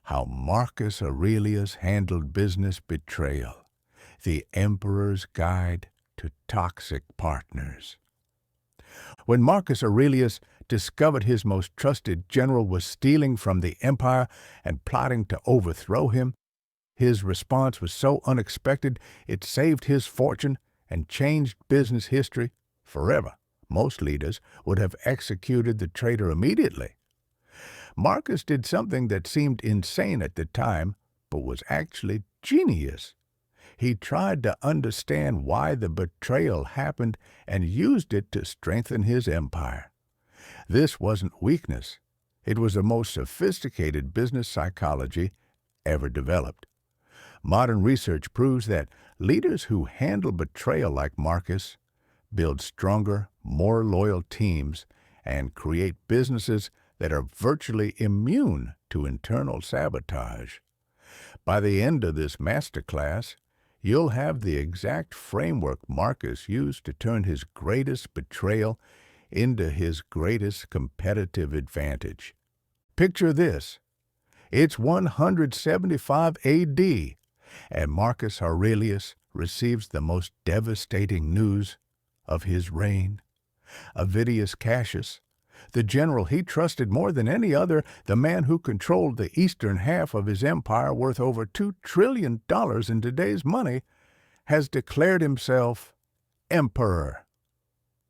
How Marcus Aurelius Handled Business Betrayal, the Emperor's Guide to Toxic Partners. When Marcus Aurelius discovered his most trusted general was stealing from the empire and plotting to overthrow him, his response was so unexpected it saved his fortune and changed business history forever. Most leaders would have executed the traitor immediately. Marcus did something that seemed insane at the time, but was actually genius. He tried to understand why the betrayal happened and used it to strengthen his empire. This wasn't weakness. It was the most sophisticated business psychology ever developed. Modern research proves that leaders who handle betrayal like Marcus build stronger, more loyal teams and create businesses that are virtually immune to internal sabotage. By the end of this masterclass, you'll have the exact framework Marcus used to turn his greatest betrayal into his greatest competitive advantage. Picture this. It's 175 AD, and Marcus Aurelius receives the most devastating news of his reign. Avidius Cassius, the general he trusted more than any other, the man who controlled the eastern half of his empire worth over $2 trillion in today's money, has declared himself emperor.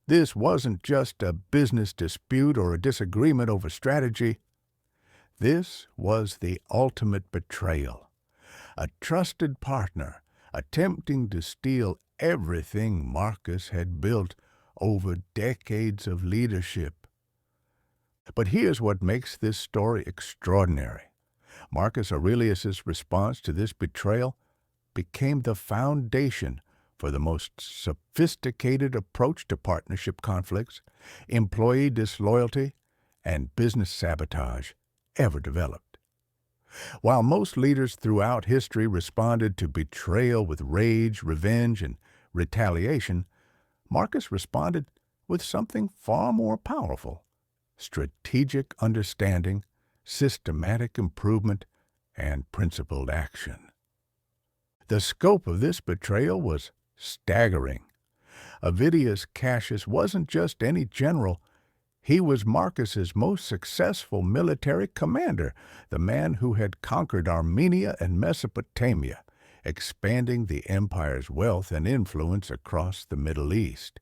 This wasn't just a business dispute or a disagreement over strategy. This was the ultimate betrayal. A trusted partner attempting to steal everything Marcus had built over decades of leadership. But here's what makes this story extraordinary. Marcus Aurelius's response to this betrayal became the foundation for the most sophisticated approach to partnership conflicts, employee disloyalty, and business sabotage ever developed. While most leaders throughout history responded to betrayal with rage, revenge, and retaliation, Marcus responded with something far more powerful: strategic understanding, systematic improvement, and principled action. The scope of this betrayal was staggering. Avidius Cassius wasn't just any general. He was Marcus's most successful military commander, the man who had conquered Armenia and Mesopotamia, expanding the empire's wealth and influence across the Middle East.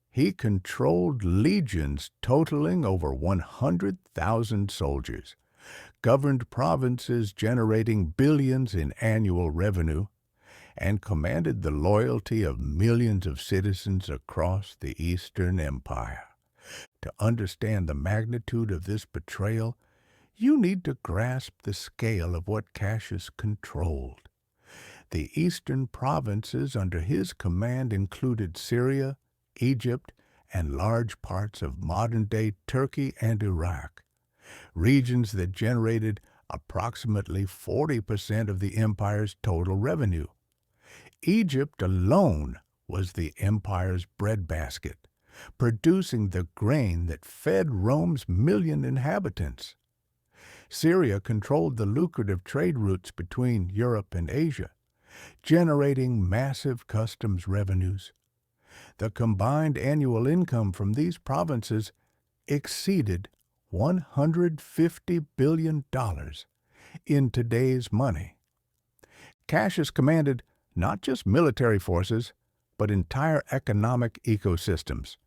He controlled legions totaling over 100,000 soldiers, governed provinces generating billions in annual revenue, and commanded the loyalty of millions of citizens across the Eastern Empire. To understand the magnitude of this betrayal, you need to grasp the scale of what Cassius controlled. The eastern provinces under his command included Syria, Egypt, and large parts of modern-day Turkey and Iraq, regions that generated approximately 40% of the empire's total revenue. Egypt alone was the empire's breadbasket, producing the grain that fed Rome's million inhabitants. Syria controlled the lucrative trade routes between Europe and Asia, generating massive customs revenues. The combined annual income from these provinces exceeded $150 billion in today's money. Cassius commanded not just military forces, but entire economic ecosystems.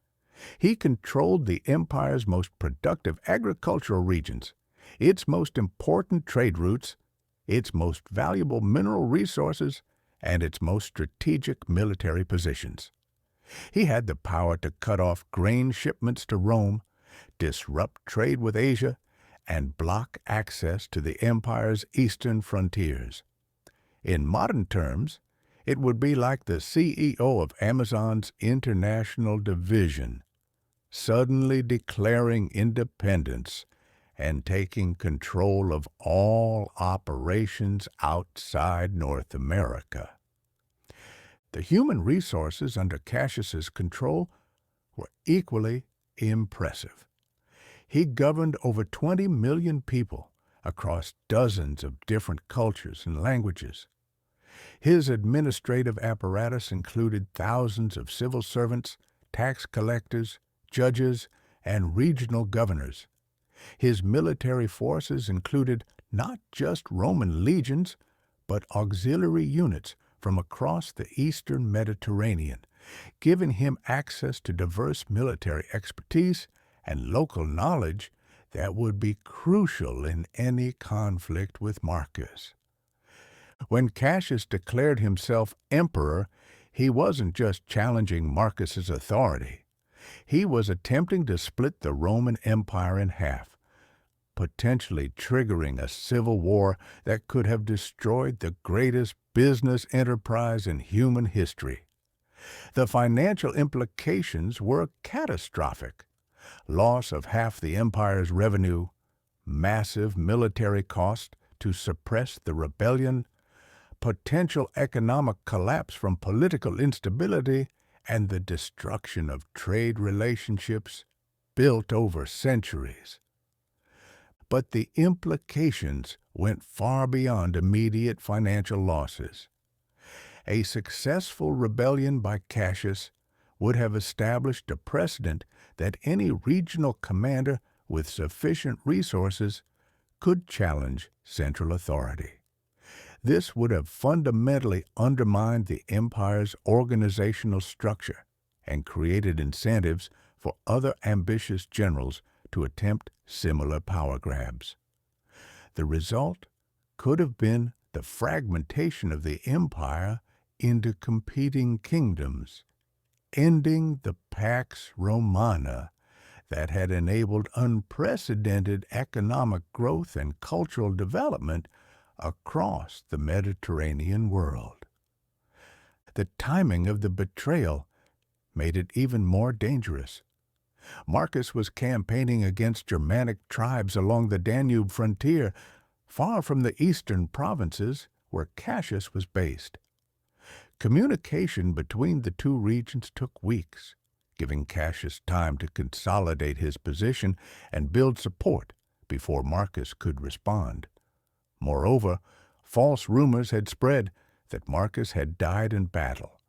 He controlled the empire's most productive agricultural regions, its most important trade routes, its most valuable mineral resources, and its most strategic military positions. He had the power to cut off grain shipments to Rome, disrupt trade with Asia, and block access to the empire's eastern frontiers. In modern terms, it would be like the CEO of Amazon's international division suddenly declaring independence and taking control of all operations outside North America. The human resources under Cassius's control were equally impressive. He governed over 20 million people, across dozens of different cultures and languages. His administrative apparatus included thousands of civil servants, tax collectors, judges, and regional governors. His military forces included not just Roman legions, but auxiliary units from across the eastern Mediterranean, giving him access to diverse military expertise and local knowledge that would be crucial in any conflict with Marcus. When Cassius declared himself emperor, he wasn't just challenging Marcus's authority. He was attempting to split the Roman Empire in half, potentially triggering a civil war that could have destroyed the greatest business enterprise in human history. The financial implications were catastrophic. Loss of half the empire's revenue, massive military cost to suppress the rebellion, potential economic collapse from political instability, and the destruction of trade relationships built over centuries. But the implications went far beyond immediate financial losses. A successful rebellion by Cassius would have established a precedent that any regional commander with sufficient resources could challenge central authority. This would have fundamentally undermined the empire's organizational structure and created incentives for other ambitious generals to attempt similar power grabs. The result could have been the fragmentation of the empire into competing kingdoms, ending the Pax Romana that had enabled unprecedented economic growth and cultural development across the Mediterranean world. The timing of the betrayal made it even more dangerous. Marcus was campaigning against Germanic tribes along the Danube frontier, far from the eastern provinces where Cassius was based. Communication between the two regions took weeks, giving Cassius time to consolidate his position and build support before Marcus could respond. Moreover, false rumors had spread that Marcus had died in battle,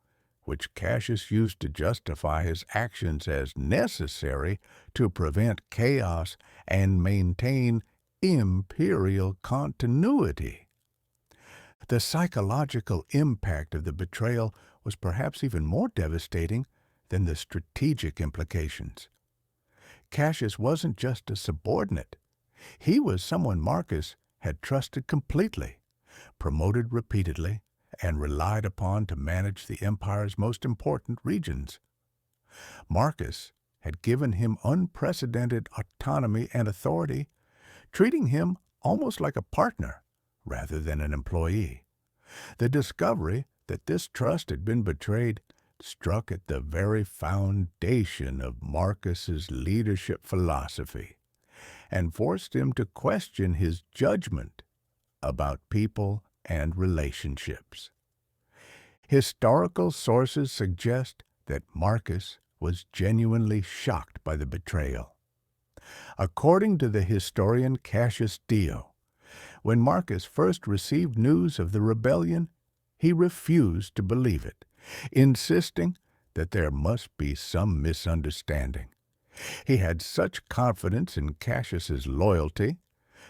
which Cassius used to justify his actions as necessary to prevent chaos and maintain imperial continuity. The psychological impact of the betrayal was perhaps even more devastating than the strategic implications. Cassius wasn't just a subordinate. He was someone Marcus had trusted completely, promoted repeatedly, and relied upon to manage the empire's most important regions. Marcus had given him unprecedented autonomy and authority, treating him almost like a partner rather than an employee. The discovery that this trust had been betrayed struck at the very foundation of Marcus's leadership philosophy and forced him to question his judgment about people and relationships. Historical sources suggest that Marcus was genuinely shocked by the betrayal. According to the historian Cassius Dio, when Marcus first received news of the rebellion, he refused to believe it, insisting that there must be some misunderstanding. He had such confidence in Cassius's loyalty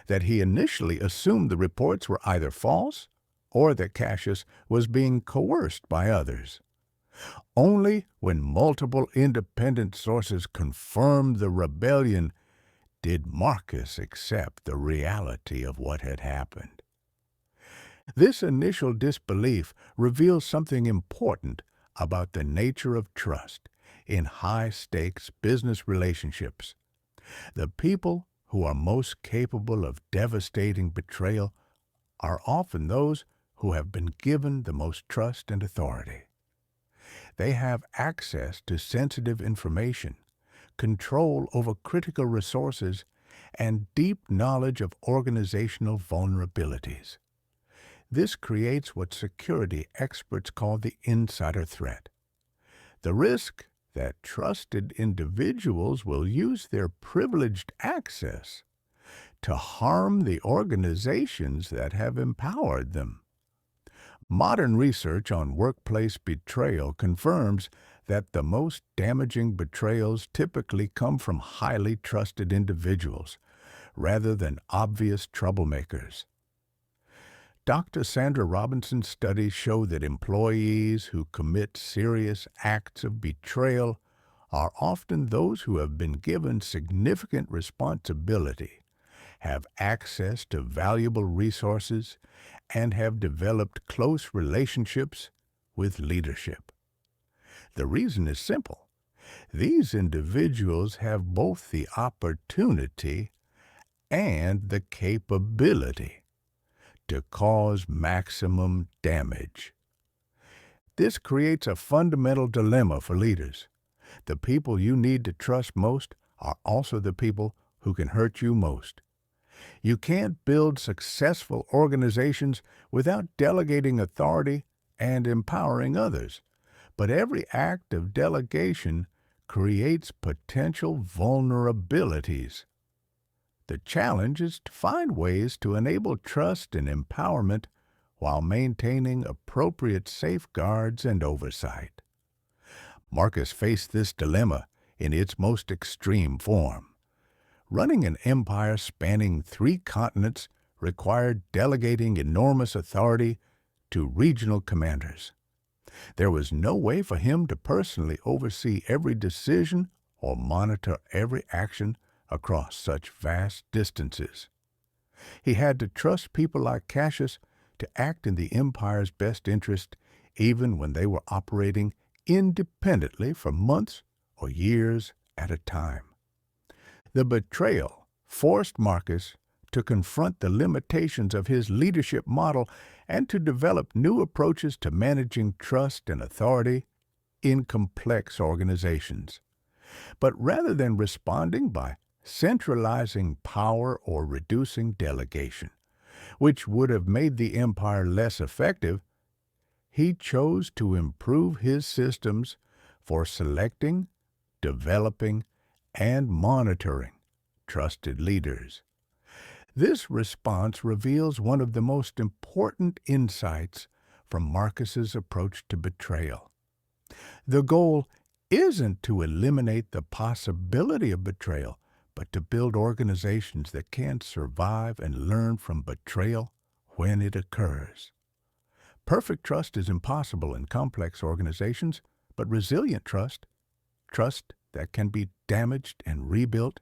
that he initially assumed the reports were either false or that Cassius was being coerced by others. Only when multiple independent sources confirmed the rebellion did Marcus accept the reality of what had happened. This initial disbelief reveals something important about the nature of trust in high-stakes business relationships. The people who are most capable of devastating betrayal are often those who have been given the most trust and authority. They have access to sensitive information, control over critical resources, and deep knowledge of organizational vulnerabilities. This creates what security experts call the insider threat. The risk that trusted individuals will use their privileged access to harm the organizations that have empowered them. Modern research on workplace betrayal confirms that the most damaging betrayals typically come from highly trusted individuals rather than obvious troublemakers. Dr. Sandra Robinson's studies show that employees who commit serious acts of betrayal are often those who have been given significant responsibility, have access to valuable resources, and have developed close relationships with leadership. The reason is simple. These individuals have both the opportunity and the capability to cause maximum damage. This creates a fundamental dilemma for leaders. The people you need to trust most are also the people who can hurt you most. You can't build successful organizations without delegating authority and empowering others. But every act of delegation creates potential vulnerabilities. The challenge is to find ways to enable trust and empowerment while maintaining appropriate safeguards and oversight. Marcus faced this dilemma in its most extreme form. Running an empire spanning 3 continents required delegating enormous authority to regional commanders. There was no way for him to personally oversee every decision or monitor every action across such vast distances. He had to trust people like Cassius to act in the empire's best interest even when they were operating independently for months or years at a time. The betrayal forced Marcus to confront the limitations of his leadership model and to develop new approaches to managing trust and authority in complex organizations. But rather than responding by centralizing power or reducing delegation, which would have made the empire less effective, he chose to improve his systems for selecting, developing, and monitoring trusted leaders. This response reveals one of the most important insights from Marcus's approach to betrayal. The goal isn't to eliminate the possibility of betrayal, but to build organizations that can survive and learn from betrayal when it occurs. Perfect trust is impossible in complex organizations, but resilient trust that can be damaged and rebuilt,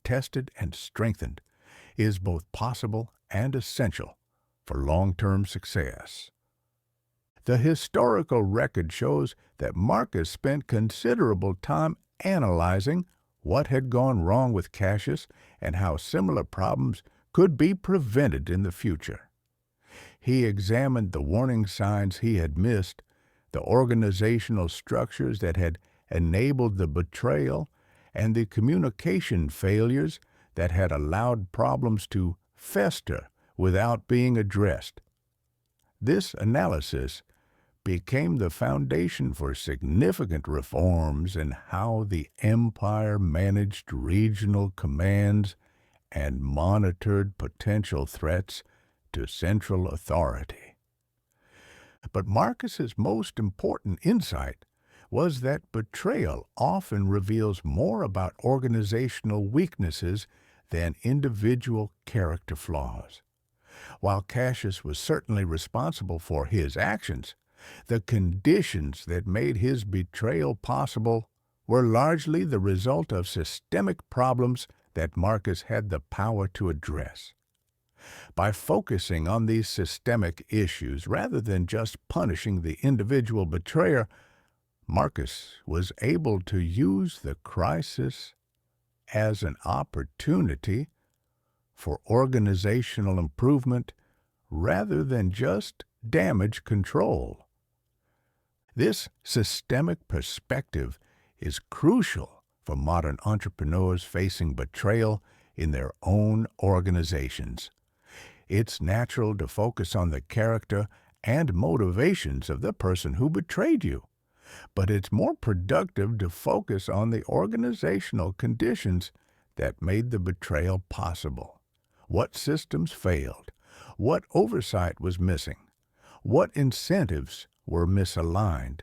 tested and strengthened, is both possible and essential for long-term success. The historical record shows that Marcus spent considerable time analyzing what had gone wrong with Cassius and how similar problems could be prevented in the future. He examined the warning signs he had missed, the organizational structures that had enabled the betrayal, and the communication failures that had allowed problems to fester without being addressed. This analysis became the foundation for significant reforms in how the empire managed regional commands and monitored potential threats to central authority. But Marcus's most important insight was that betrayal often reveals more about organizational weaknesses than individual character flaws. While Cassius was certainly responsible for his actions, the conditions that made his betrayal possible were largely the result of systemic problems that Marcus had the power to address. By focusing on these systemic issues rather than just punishing the individual betrayer, Marcus was able to use the crisis as an opportunity for organizational improvement rather than just damage control. This systemic perspective is crucial for modern entrepreneurs facing betrayal in their own organizations. It's natural to focus on the character and motivations of the person who betrayed you, but it's more productive to focus on the organizational conditions that made the betrayal possible. What systems failed? What oversight was missing? What incentives were misaligned?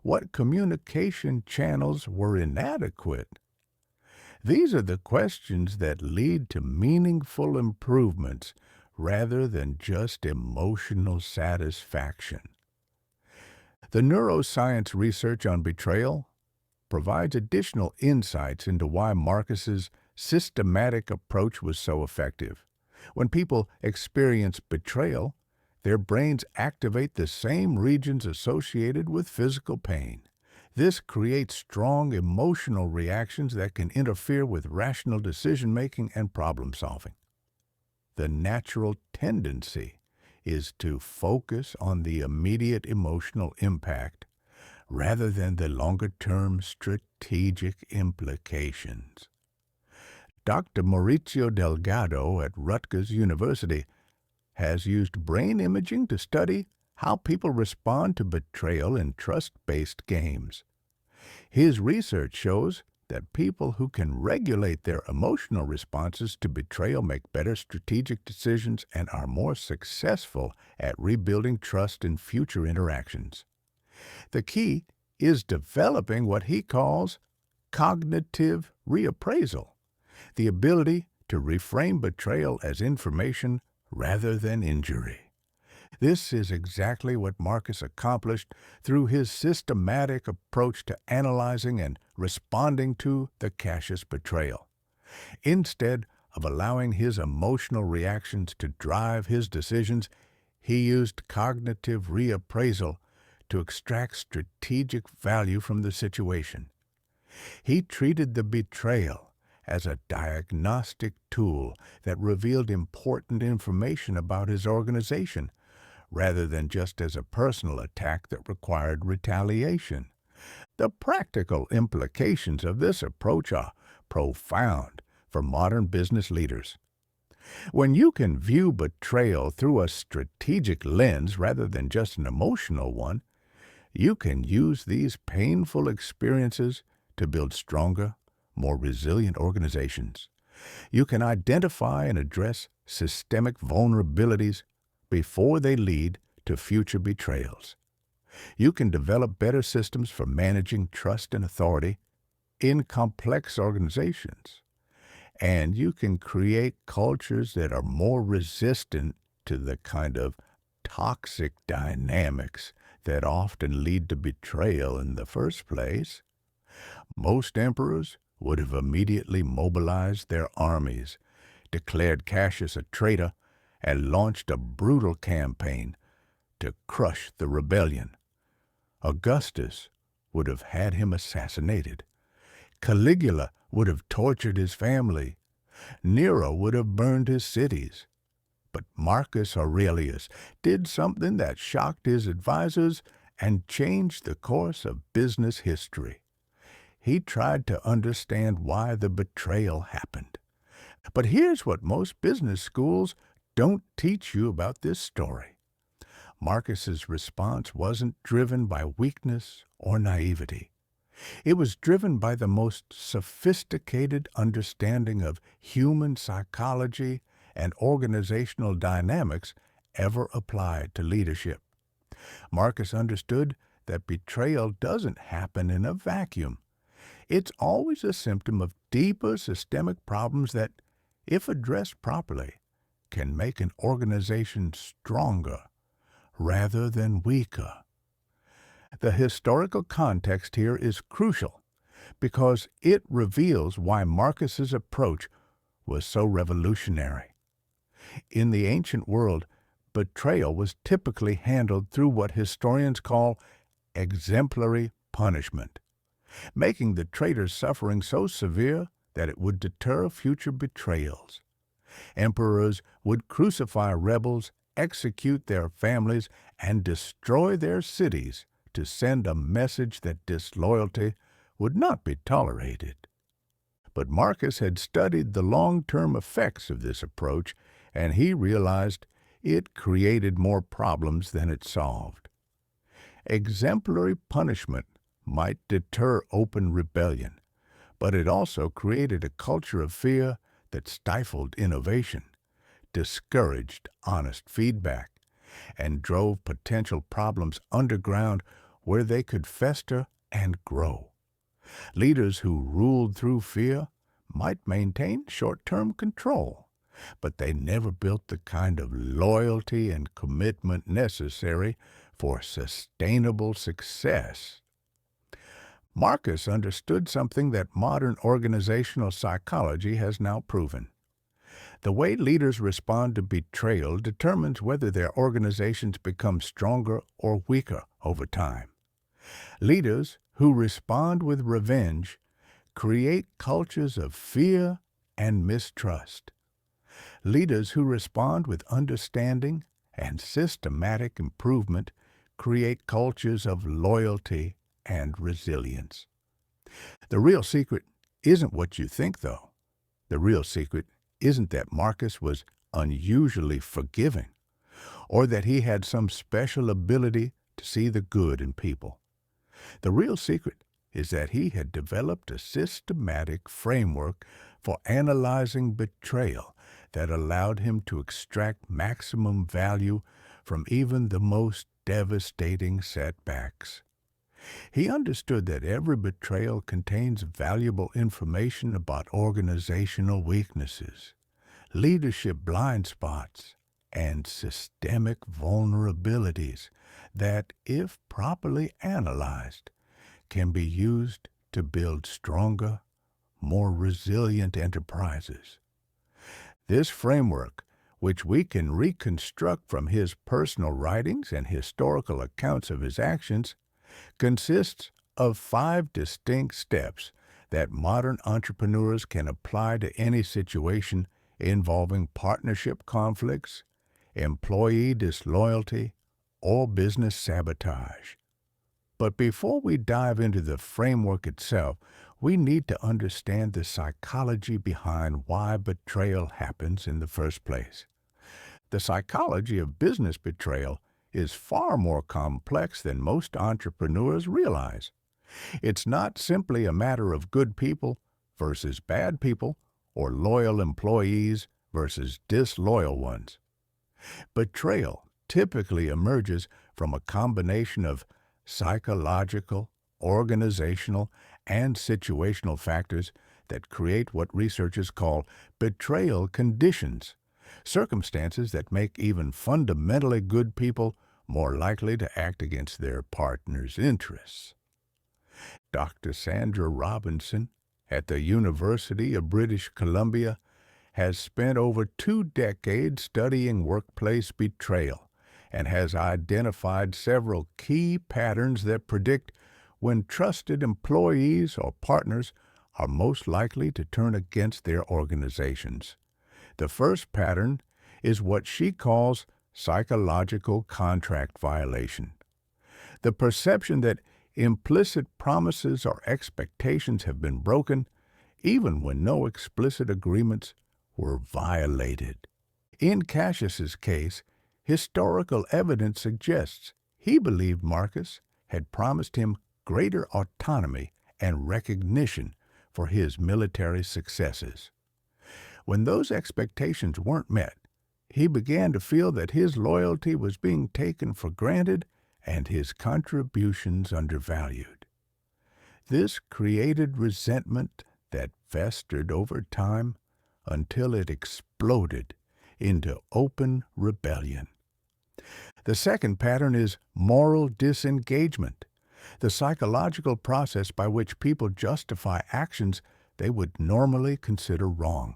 What communication channels were inadequate? These are the questions that lead to meaningful improvements rather than just emotional satisfaction. The neuroscience research on betrayal provides additional insights into why Marcus's systematic approach was so effective. When people experience betrayal, their brains activate the same regions associated with physical pain. This creates strong emotional reactions that can interfere with rational decision-making and problem-solving. The natural tendency is to focus on the immediate emotional impact rather than the longer-term strategic implications. Dr. Mauricio Delgado at Rutgers University has used brain imaging to study how people respond to betrayal in trust-based games. His research shows that people who can regulate their emotional responses to betrayal make better strategic decisions and are more successful at rebuilding trust in future interactions. The key is developing what he calls cognitive reappraisal, the ability to reframe betrayal as information rather than injury. This is exactly what Marcus accomplished through his systematic approach to analyzing and responding to the Cassius betrayal. Instead of allowing his emotional reactions to drive his decisions, he used cognitive reappraisal to extract strategic value from the situation. He treated the betrayal as a diagnostic tool that revealed important information about his organization, rather than just as a personal attack that required retaliation. The practical implications of this approach are profound for modern business leaders. When you can view betrayal through a strategic lens rather than just an emotional one, you can use these painful experiences to build stronger, more resilient organizations. You can identify and address systemic vulnerabilities before they lead to future betrayals. You can develop better systems for managing trust and authority in complex organizations. And you can create cultures that are more resistant to the kind of toxic dynamics that often lead to betrayal in the first place. Most emperors would have immediately mobilized their armies, declared Cassius a traitor, and launched a brutal campaign to crush the rebellion. Augustus would have had him assassinated. Caligula would have tortured his family. Nero would have burned his cities. But Marcus Aurelius did something that shocked his advisors and changed the course of business history. He tried to understand why the betrayal happened. But here's what most business schools don't teach you about this story. Marcus's response wasn't driven by weakness or naivety. It was driven by the most sophisticated understanding of human psychology and organizational dynamics ever applied to leadership. Marcus understood that betrayal doesn't happen in a vacuum. It's always a symptom of deeper systemic problems that, if addressed properly, can make an organization stronger rather than weaker. The historical context here is crucial because it reveals why Marcus's approach was so revolutionary. In the ancient world, betrayal was typically handled through what historians call exemplary punishment, making the traitor's suffering so severe that it would deter future betrayals. Emperors would crucify rebels, execute their families, and destroy their cities to send a message that disloyalty would not be tolerated. But Marcus had studied the long-term effects of this approach, and he realized it created more problems than it solved. Exemplary punishment might deter open rebellion, but it also created a culture of fear that stifled innovation. discouraged honest feedback and drove potential problems underground where they could fester and grow. Leaders who ruled through fear might maintain short-term control, but they never built the kind of loyalty and commitment necessary for sustainable success. Marcus understood something that modern organizational psychology has now proven. The way leaders respond to betrayal determines whether their organizations become stronger or weaker over time. Leaders who respond with revenge create cultures of fear and mistrust. Leaders who respond with understanding and systematic improvement create cultures of loyalty and resilience. The real secret isn't what you think, though. The real secret isn't that Marcus was unusually forgiving or that he had some special ability to see the good in people. The real secret is that he had developed a systematic framework for analyzing betrayal that allowed him to extract maximum value from even the most devastating setbacks. He understood that every betrayal contains valuable information about organizational weaknesses, leadership blind spots, and systemic vulnerabilities that, if properly analyzed, can be used to build stronger, more resilient enterprises. This framework, which we can reconstruct from his personal writings and historical accounts of his actions, consists of 5 distinct steps that modern entrepreneurs can apply to any situation involving partnership conflicts, employee disloyalty, or business sabotage. But before we dive into the framework itself, we need to understand the psychology behind why betrayal happens in the first place. The psychology of business betrayal is far more complex than most entrepreneurs realize. It's not simply a matter of good people versus bad people or loyal employees versus disloyal ones. Betrayal typically emerges from a combination of psychological, organizational, and situational factors that create what researchers call betrayal conditions, circumstances that make even fundamentally good people more likely to act against their partner's interests. Dr. Sandra Robinson at the University of British Columbia has spent over 2 decades studying workplace betrayal and has identified several key patterns that predict when trusted employees or partners are most likely to turn against their organizations. The first pattern is what she calls psychological contract violation. The perception that implicit promises or expectations have been broken, even when no explicit agreements were violated. In Cassius's case, historical evidence suggests he believed Marcus had promised him greater autonomy and recognition for his military successes. When those expectations weren't met, he began to feel that his loyalty was being taken for granted and his contributions undervalued. This created resentment that festered over time until it exploded into open rebellion. The second pattern is moral disengagement, the psychological process by which people justify actions they would normally consider wrong.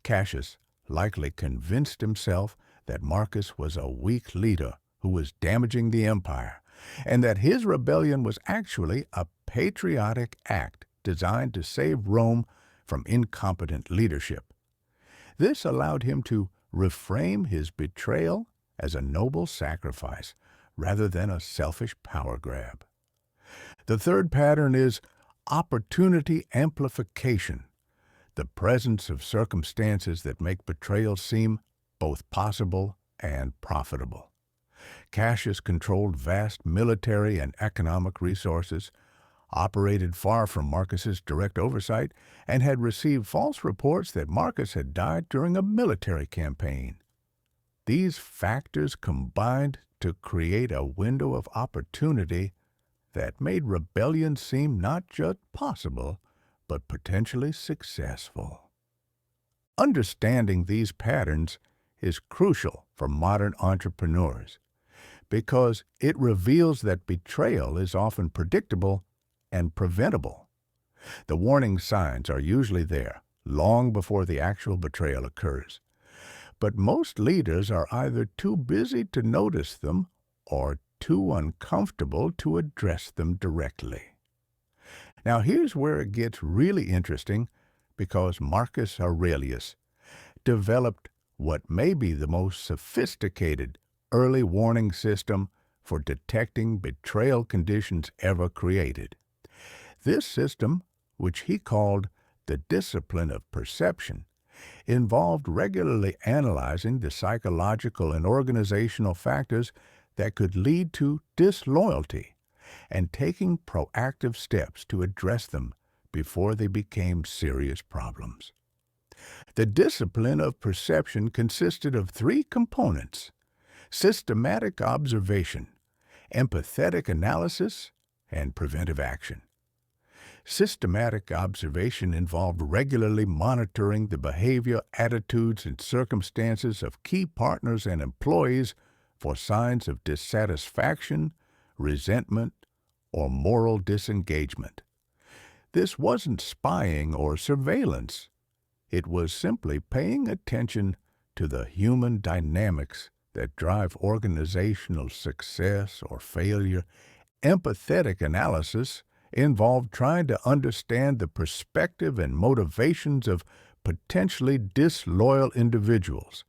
Cassius likely convinced himself that Marcus was a weak leader who was damaging the empire, and that his rebellion was actually a patriotic act designed to save Rome from incompetent leadership. This allowed him to reframe his betrayal as a noble sacrifice rather than a selfish power grab. The third pattern is opportunity amplification, the presence of circumstances that make betrayal seem both possible and profitable. Cassius controlled vast military and economic resources, operated far from Marcus's direct oversight, and had received false reports that Marcus had died during a military campaign. These factors combined to create a window of opportunity that made rebellion seem not just possible, but potentially successful. Understanding these patterns is crucial for modern entrepreneurs because it reveals that betrayal is often predictable and preventable. The warning signs are usually there long before the actual betrayal occurs, but most leaders are either too busy to notice them or too uncomfortable to address them directly. Now here's where it gets really interesting because Marcus Aurelius developed what may be the most sophisticated early warning system for detecting betrayal conditions ever created. This system, which he called the discipline of perception, involved regularly analyzing the psychological and organizational factors that could lead to disloyalty and taking proactive steps to address them before they became serious problems. The discipline of perception consisted of three components: systematic observation, empathetic analysis, and preventive action. Systematic observation involved regularly monitoring the behavior, attitudes, and circumstances of key partners and employees for signs of dissatisfaction, resentment, or moral disengagement. This wasn't spying or surveillance. It was simply paying attention to the human dynamics that drive organizational success or failure. Empathetic analysis involved trying to understand the perspective and motivations of potentially disloyal individuals,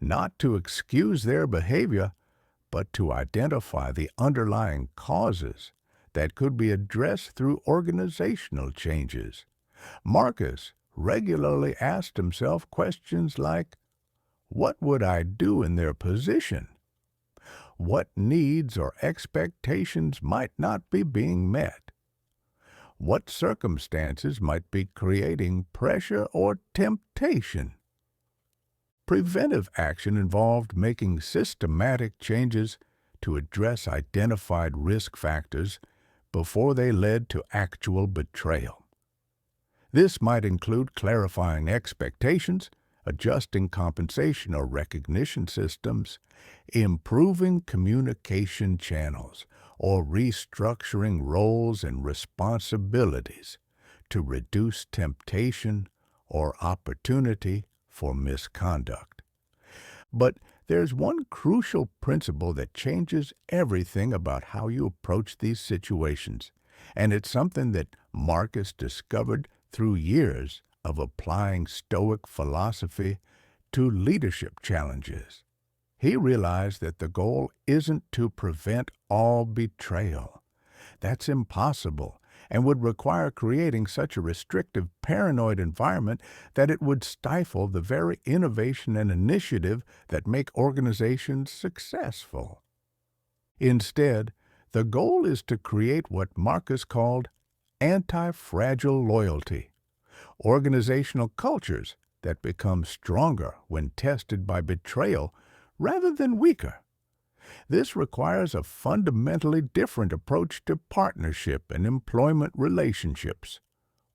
not to excuse their behavior, but to identify the underlying causes that could be addressed through organizational changes. Marcus regularly asked himself questions like, what would I do in their position? What needs or expectations might not be being met? What circumstances might be creating pressure or temptation? Preventive action involved making systematic changes to address identified risk factors before they led to actual betrayal. This might include clarifying expectations, adjusting compensation or recognition systems, improving communication channels, or restructuring roles and responsibilities to reduce temptation or opportunity for misconduct. But there's one crucial principle that changes everything about how you approach these situations, and it's something that Marcus discovered through years of applying Stoic philosophy to leadership challenges. He realized that the goal isn't to prevent all betrayal. That's impossible and would require creating such a restrictive, paranoid environment that it would stifle the very innovation and initiative that make organizations successful. Instead, the goal is to create what Marcus called anti-fragile loyalty, organizational cultures that become stronger when tested by betrayal rather than weaker. This requires a fundamentally different approach to partnership and employment relationships,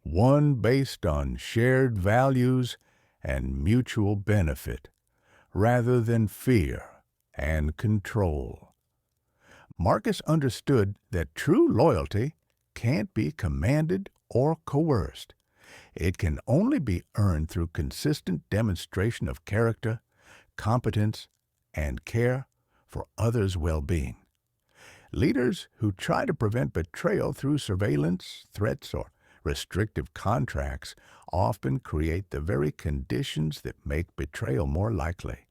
one based on shared values and mutual benefit, rather than fear and control. Marcus understood that true loyalty can't be commanded or coerced. It can only be earned through consistent demonstration of character, competence, and care for others' well-being. Leaders who try to prevent betrayal through surveillance, threats, or restrictive contracts often create the very conditions that make betrayal more likely.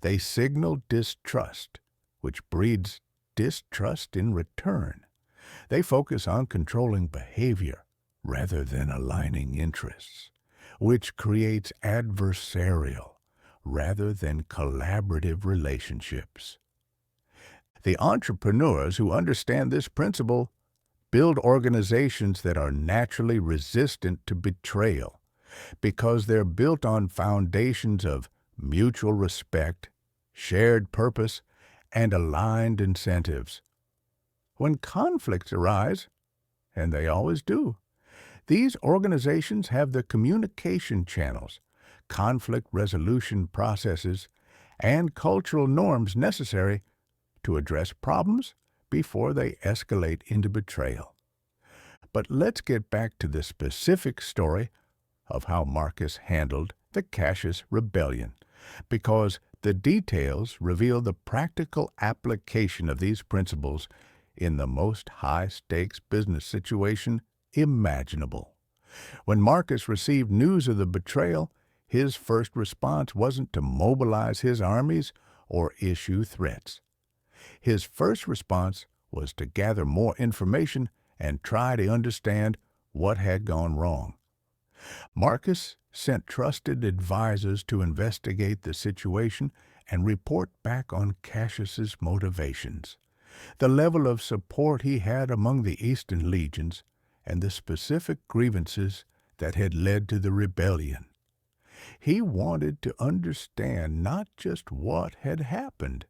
They signal distrust, which breeds distrust in return. They focus on controlling behavior rather than aligning interests, which creates adversarial rather than collaborative relationships. The entrepreneurs who understand this principle build organizations that are naturally resistant to betrayal because they're built on foundations of mutual respect, shared purpose, and aligned incentives. When conflicts arise, and they always do, these organizations have the communication channels, conflict resolution processes, and cultural norms necessary to address problems before they escalate into betrayal. But let's get back to the specific story of how Marcus handled the Cassius Rebellion, because the details reveal the practical application of these principles in the most high-stakes business situation imaginable. When Marcus received news of the betrayal, his first response wasn't to mobilize his armies or issue threats. His first response was to gather more information and try to understand what had gone wrong. Marcus sent trusted advisors to investigate the situation and report back on Cassius's motivations, the level of support he had among the Eastern legions, and the specific grievances that had led to the rebellion. He wanted to understand not just what had happened,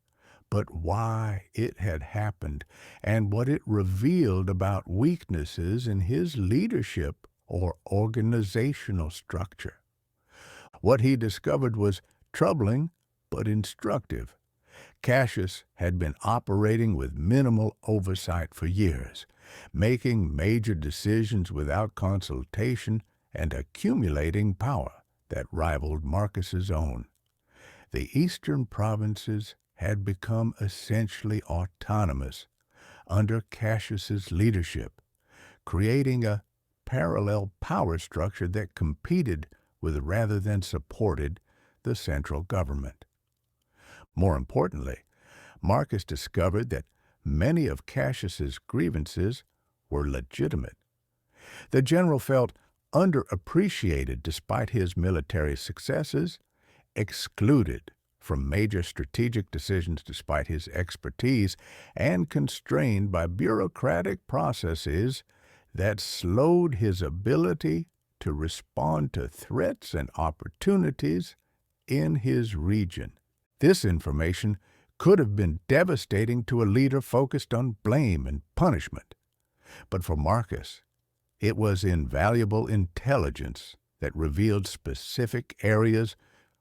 but why it had happened and what it revealed about weaknesses in his leadership or organizational structure. What he discovered was troubling but instructive. Cassius had been operating with minimal oversight for years, making major decisions without consultation and accumulating power that rivaled Marcus's own. The eastern provinces had become essentially autonomous under Cassius's leadership, creating a parallel power structure that competed with rather than supported the central government. More importantly, Marcus discovered that many of Cassius's grievances were legitimate. The general felt underappreciated despite his military successes, excluded from major strategic decisions despite his expertise, and constrained by bureaucratic processes that slowed his ability to respond to threats and opportunities in his region. This information could have been devastating to a leader focused on blame and punishment. But for Marcus, it was invaluable intelligence that revealed specific areas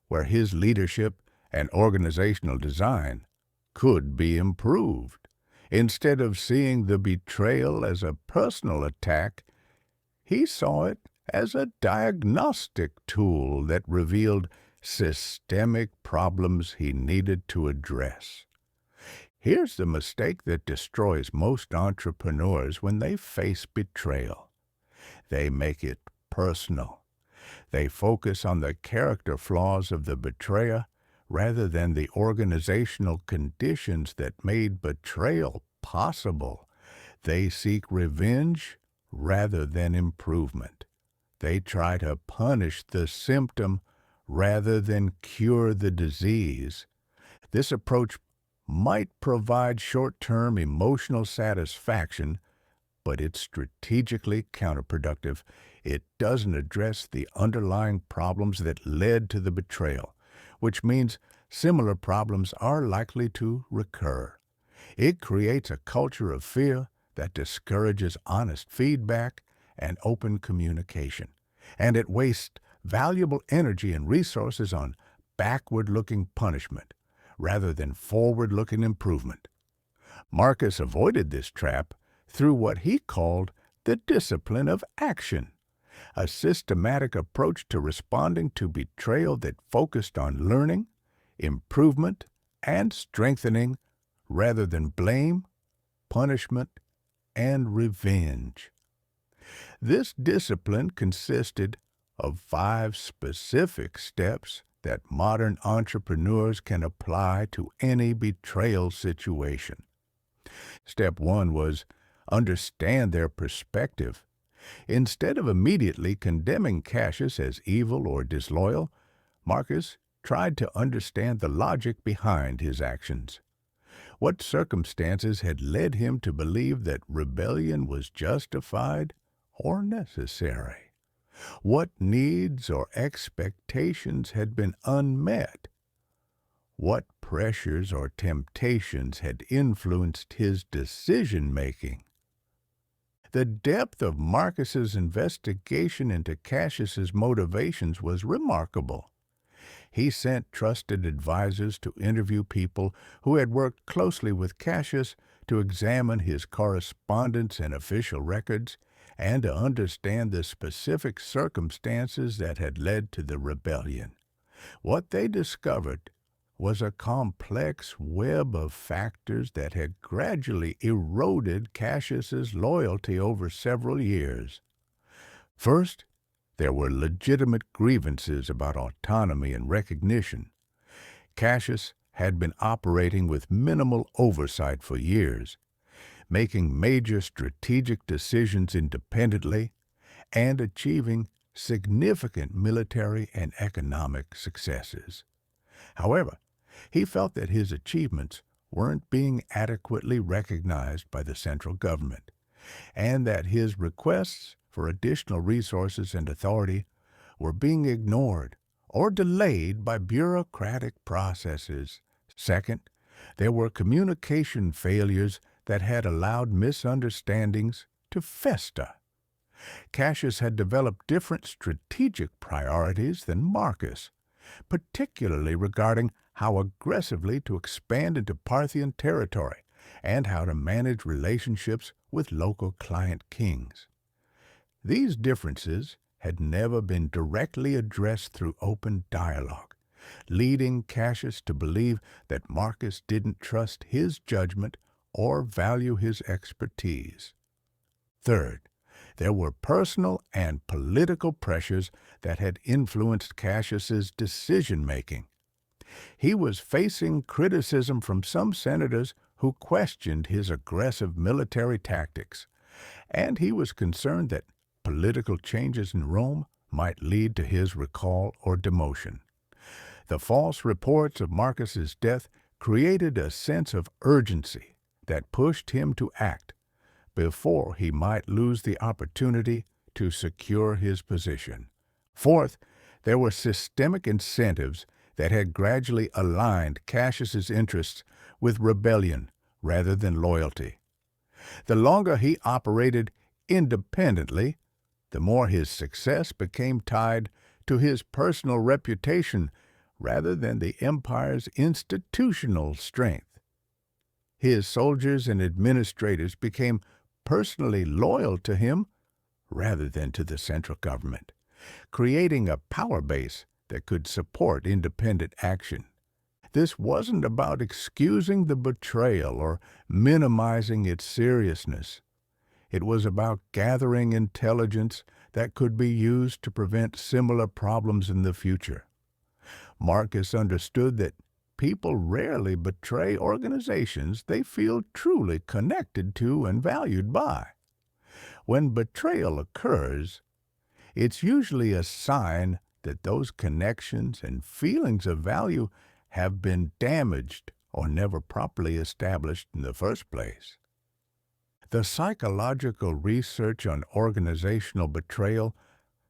where his leadership and organizational design could be improved. Instead of seeing the betrayal as a personal attack, he saw it as a diagnostic tool that revealed systemic problems he needed to address. Here's the mistake that destroys most entrepreneurs when they face betrayal. They make it personal. They focus on the character flaws of the betrayer rather than the organizational conditions that made betrayal possible. They seek revenge rather than improvement. They try to punish the symptom rather than cure the disease. This approach might provide short-term emotional satisfaction, but it's strategically counterproductive. It doesn't address the underlying problems that led to the betrayal, which means similar problems are likely to recur. It creates a culture of fear that discourages honest feedback and open communication, and it wastes valuable energy and resources on backward-looking punishment rather than forward-looking improvement. Marcus avoided this trap through what he called the discipline of action, a systematic approach to responding to betrayal that focused on learning, improvement, and strengthening rather than blame, punishment, and revenge. This discipline consisted of 5 specific steps that modern entrepreneurs can apply to any betrayal situation. Step 1 was understand their perspective. Instead of immediately condemning Cassius as evil or disloyal, Marcus tried to understand the logic behind his actions. What circumstances had led him to believe that rebellion was justified or necessary? What needs or expectations had been unmet? What pressures or temptations had influenced his decision-making? The depth of Marcus's investigation into Cassius's motivations was remarkable. He sent trusted advisors to interview people who had worked closely with Cassius to examine his correspondence and official records and to understand the specific circumstances that had led to the rebellion. What they discovered was a complex web of factors that had gradually eroded Cassius's loyalty over several years. First, there were legitimate grievances about autonomy and recognition. Cassius had been operating with minimal oversight for years, making major strategic decisions independently and achieving significant military and economic successes. However, he felt that his achievements weren't being adequately recognized by the central government, and that his requests for additional resources and authority were being ignored or delayed by bureaucratic processes. Second, there were communication failures that had allowed misunderstandings to fester. Cassius had developed different strategic priorities than Marcus, particularly regarding how aggressively to expand into Parthian territory and how to manage relationships with local client kings. These differences had never been directly addressed through open dialogue, leading Cassius to believe that Marcus didn't trust his judgment or value his expertise. Third, there were personal and political pressures that had influenced Cassius's decision-making. He was facing criticism from some senators who questioned his aggressive military tactics, and he was concerned that political changes in Rome might lead to his recall or demotion. The false reports of Marcus's death created a sense of urgency that pushed him to act before he might lose the opportunity to secure his position. Fourth, there were systemic incentives that had gradually aligned Cassius's interests with rebellion rather than loyalty. The longer he operated independently, the more his success became tied to his personal reputation rather than the empire's institutional strength. His soldiers and administrators became personally loyal to him rather than to the central government, creating a power base that could support independent action. This wasn't about excusing the betrayal or minimizing its seriousness. It was about gathering intelligence that could be used to prevent similar problems in the future. Marcus understood that people rarely betray organizations they feel truly connected to and valued by. When betrayal occurs, it's usually a sign that those connections and feelings of value have been damaged or never properly established in the first place. The psychological research on organizational betrayal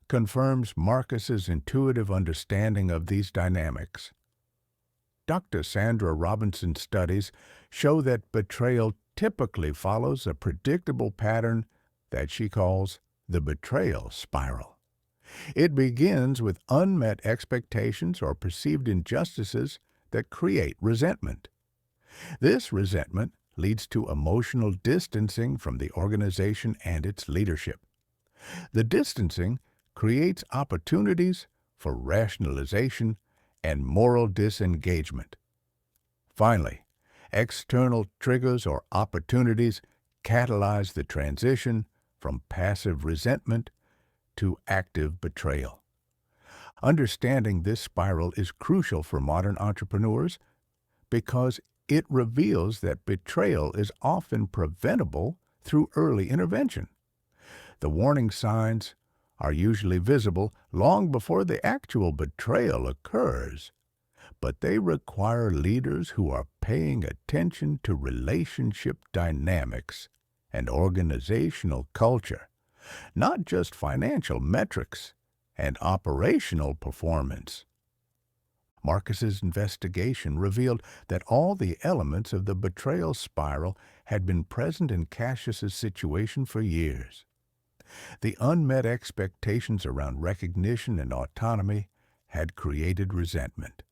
confirms Marcus's intuitive understanding of these dynamics. Dr. Sandra Robinson's studies show that betrayal typically follows a predictable pattern that she calls the betrayal spiral. It begins with unmet expectations or perceived injustices that create resentment. This resentment leads to emotional distancing from the organization and its leadership. The distancing creates opportunities for rationalization and moral disengagement. Finally, external triggers or opportunities catalyze the transition from passive resentment to active betrayal. Understanding this spiral is crucial for modern entrepreneurs because it reveals that betrayal is often preventable through early intervention. The warning signs are usually visible long before the actual betrayal occurs, but they require leaders who are paying attention to relationship dynamics and organizational culture, not just financial metrics and operational performance. Marcus's investigation revealed that all the elements of the betrayal spiral had been present in Cassius's situation for years. The unmet expectations around recognition and autonomy had created resentment.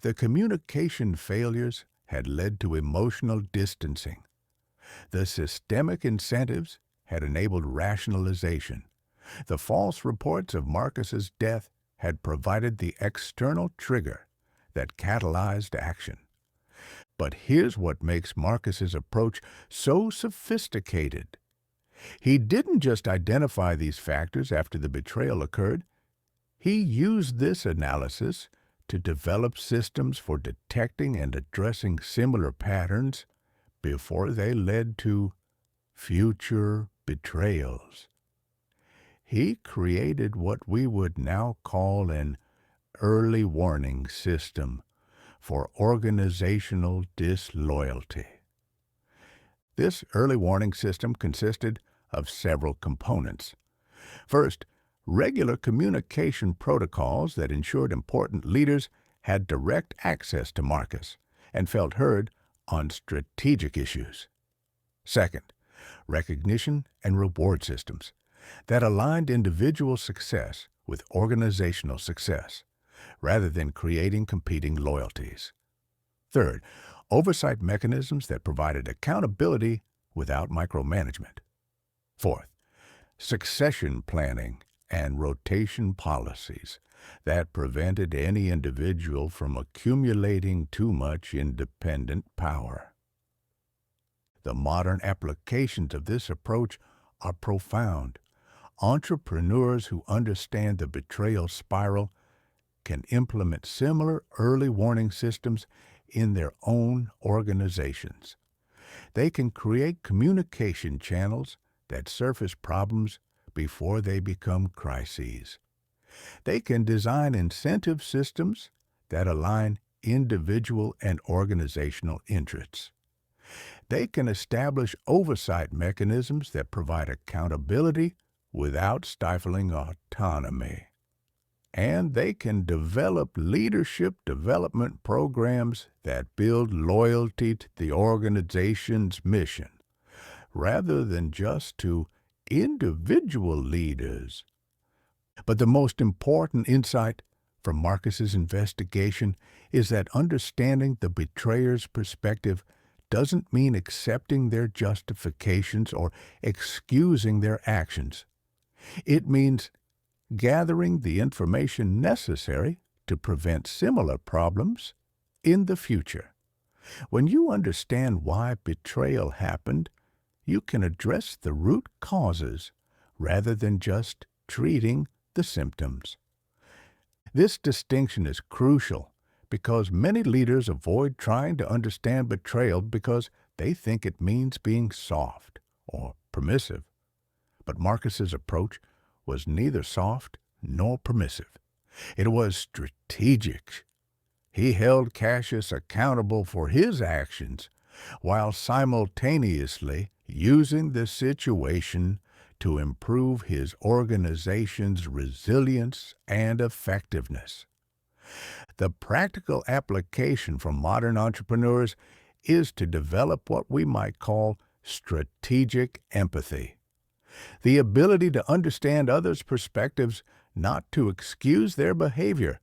The communication failures had led to emotional distancing. The systemic incentives had enabled rationalization. The false reports of Marcus's death had provided the external trigger that catalyzed action. But here's what makes Marcus's approach so sophisticated. He didn't just identify these factors after the betrayal occurred. He used this analysis to develop systems for detecting and addressing similar patterns before they led to future betrayals. He created what we would now call an early warning system for organizational disloyalty. This early warning system consisted of several components. First, regular communication protocols that ensured important leaders had direct access to Marcus and felt heard on strategic issues. Second, recognition and reward systems that aligned individual success with organizational success, rather than creating competing loyalties. Third, oversight mechanisms that provided accountability without micromanagement. Fourth, succession planning and rotation policies that prevented any individual from accumulating too much independent power. The modern applications of this approach are profound. Entrepreneurs who understand the betrayal spiral can implement similar early warning systems in their own organizations. They can create communication channels that surface problems before they become crises. They can design incentive systems that align individual and organizational interests. They can establish oversight mechanisms that provide accountability without stifling autonomy. And they can develop leadership development programs that build loyalty to the organization's mission, rather than just to individual leaders. But the most important insight from Marcus's investigation is that understanding the betrayer's perspective doesn't mean accepting their justifications or excusing their actions. It means gathering the information necessary to prevent similar problems in the future. When you understand why betrayal happened, you can address the root causes rather than just treating the symptoms. This distinction is crucial because many leaders avoid trying to understand betrayal because they think it means being soft or permissive. But Marcus's approach was neither soft nor permissive. It was strategic. He held Cassius accountable for his actions while simultaneously using the situation to improve his organization's resilience and effectiveness. The practical application for modern entrepreneurs is to develop what we might call strategic empathy. The ability to understand others' perspectives, not to excuse their behavior,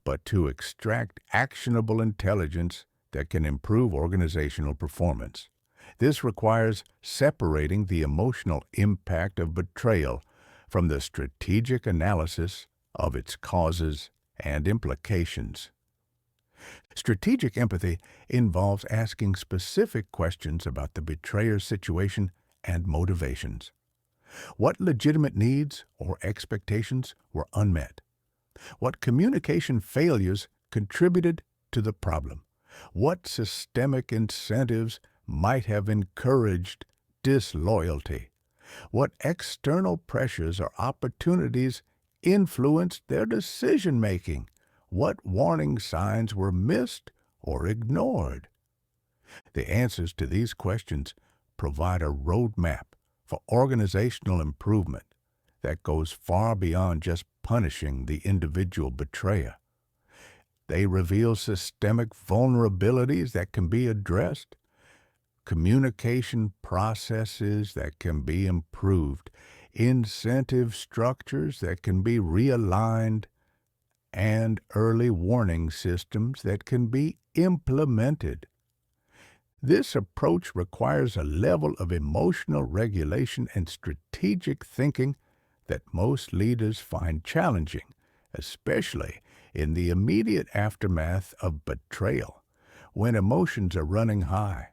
but to extract actionable intelligence that can improve organizational performance. This requires separating the emotional impact of betrayal from the strategic analysis of its causes and implications. Strategic empathy involves asking specific questions about the betrayer's situation and motivations. What legitimate needs or expectations were unmet? What communication failures contributed to the problem? What systemic incentives might have encouraged disloyalty? What external pressures or opportunities influenced their decision-making? What warning signs were missed or ignored? The answers to these questions provide a roadmap for organizational improvement that goes far beyond just punishing the individual betrayer. They reveal systemic vulnerabilities that can be addressed, communication processes that can be improved, incentive structures that can be realigned, and early warning systems that can be implemented. This approach requires a level of emotional regulation and strategic thinking that most leaders find challenging, especially in the immediate aftermath of betrayal, when emotions are running high.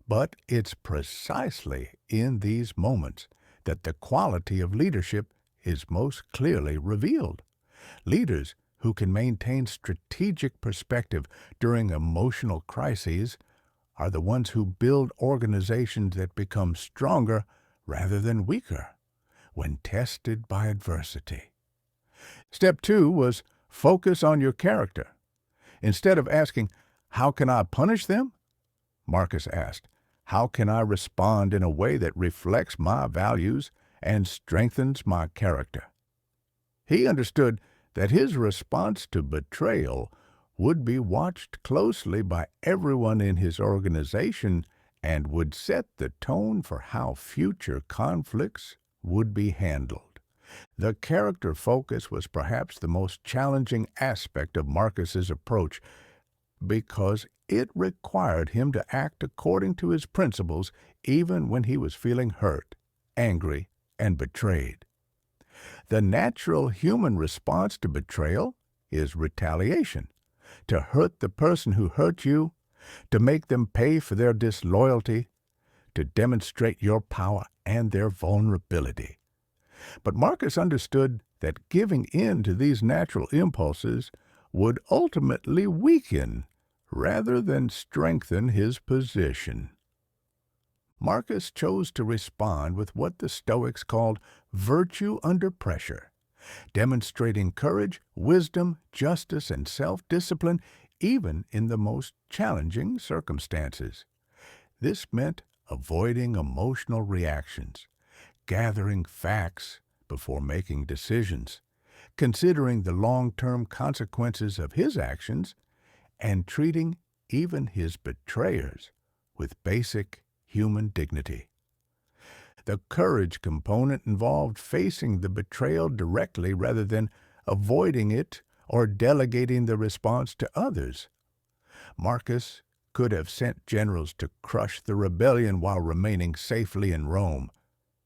But it's precisely in these moments that the quality of leadership is most clearly revealed. Leaders who can maintain strategic perspective during emotional crises are the ones who build organizations that become stronger rather than weaker when tested by adversity. Step 2 was focus on your character. Instead of asking, "How can I punish them?" Marcus asked, "How can I respond in a way that reflects my values and strengthens my character?" He understood that his response to betrayal would be watched closely by everyone in his organization and would set the tone for how future conflicts would be handled. The character focus was perhaps the most challenging aspect of Marcus's approach because it required him to act according to his principles even when he was feeling hurt, angry, and betrayed. The natural human response to betrayal is retaliation, to hurt the person who hurt you, to make them pay for their disloyalty, to demonstrate your power and their vulnerability. But Marcus understood that giving in to these natural impulses would ultimately weaken rather than strengthen his position. Marcus chose to respond with what the Stoics called virtue under pressure, demonstrating courage, wisdom, justice, and self-discipline even in the most challenging circumstances. This meant avoiding emotional reactions, gathering facts before making decisions, considering the long-term consequences of his actions, and treating even his betrayers with basic human dignity. The courage component involved facing the betrayal directly rather than avoiding it or delegating the response to others. Marcus could have sent generals to crush the rebellion while remaining safely in Rome,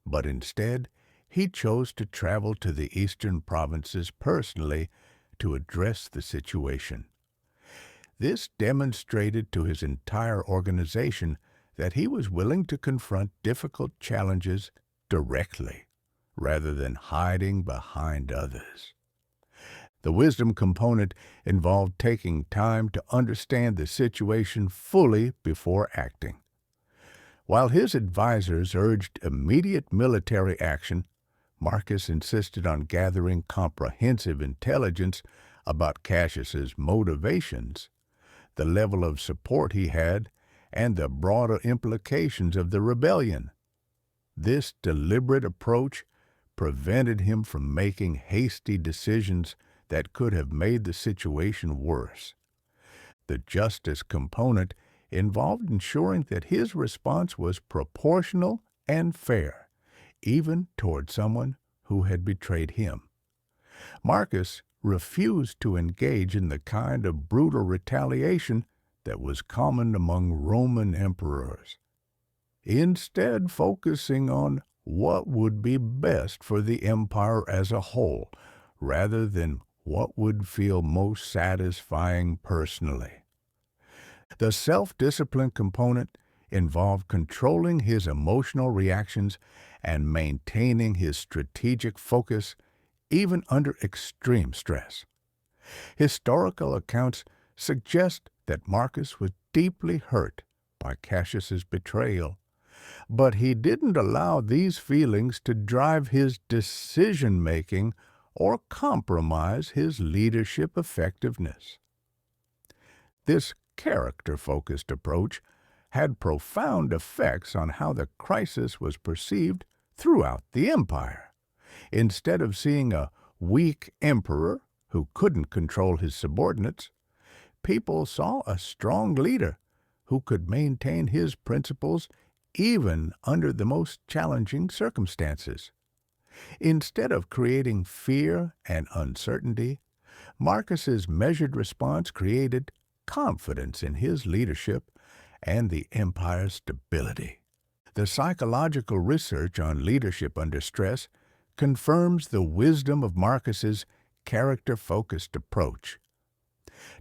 but instead he chose to travel to the eastern provinces personally to address the situation. This demonstrated to his entire organization that he was willing to confront difficult challenges directly, rather than hiding behind others. The wisdom component involved taking time to understand the situation fully before acting. While his advisors urged immediate military action, Marcus insisted on gathering comprehensive intelligence about Cassius's motivations, the level of support he had, and the broader implications of the rebellion. This deliberate approach prevented him from making hasty decisions that could have made the situation worse. The justice component involved ensuring that his response was proportional and fair, even toward someone who had betrayed him. Marcus refused to engage in the kind of brutal retaliation that was common among Roman emperors, instead focusing on what would be best for the empire as a whole, rather than what would feel most satisfying personally. The self-discipline component involved controlling his emotional reactions and maintaining his strategic focus even under extreme stress. Historical accounts suggest that Marcus was deeply hurt by Cassius's betrayal, but he didn't allow these feelings to drive his decision-making or compromise his leadership effectiveness. This character-focused approach had profound effects on how the crisis was perceived throughout the empire. Instead of seeing a weak emperor who couldn't control his subordinates, people saw a strong leader who could maintain his principles even under the most challenging circumstances. Instead of creating fear and uncertainty, Marcus's measured response created confidence in his leadership and the empire's stability. The psychological research on leadership under stress confirms the wisdom of Marcus's character-focused approach.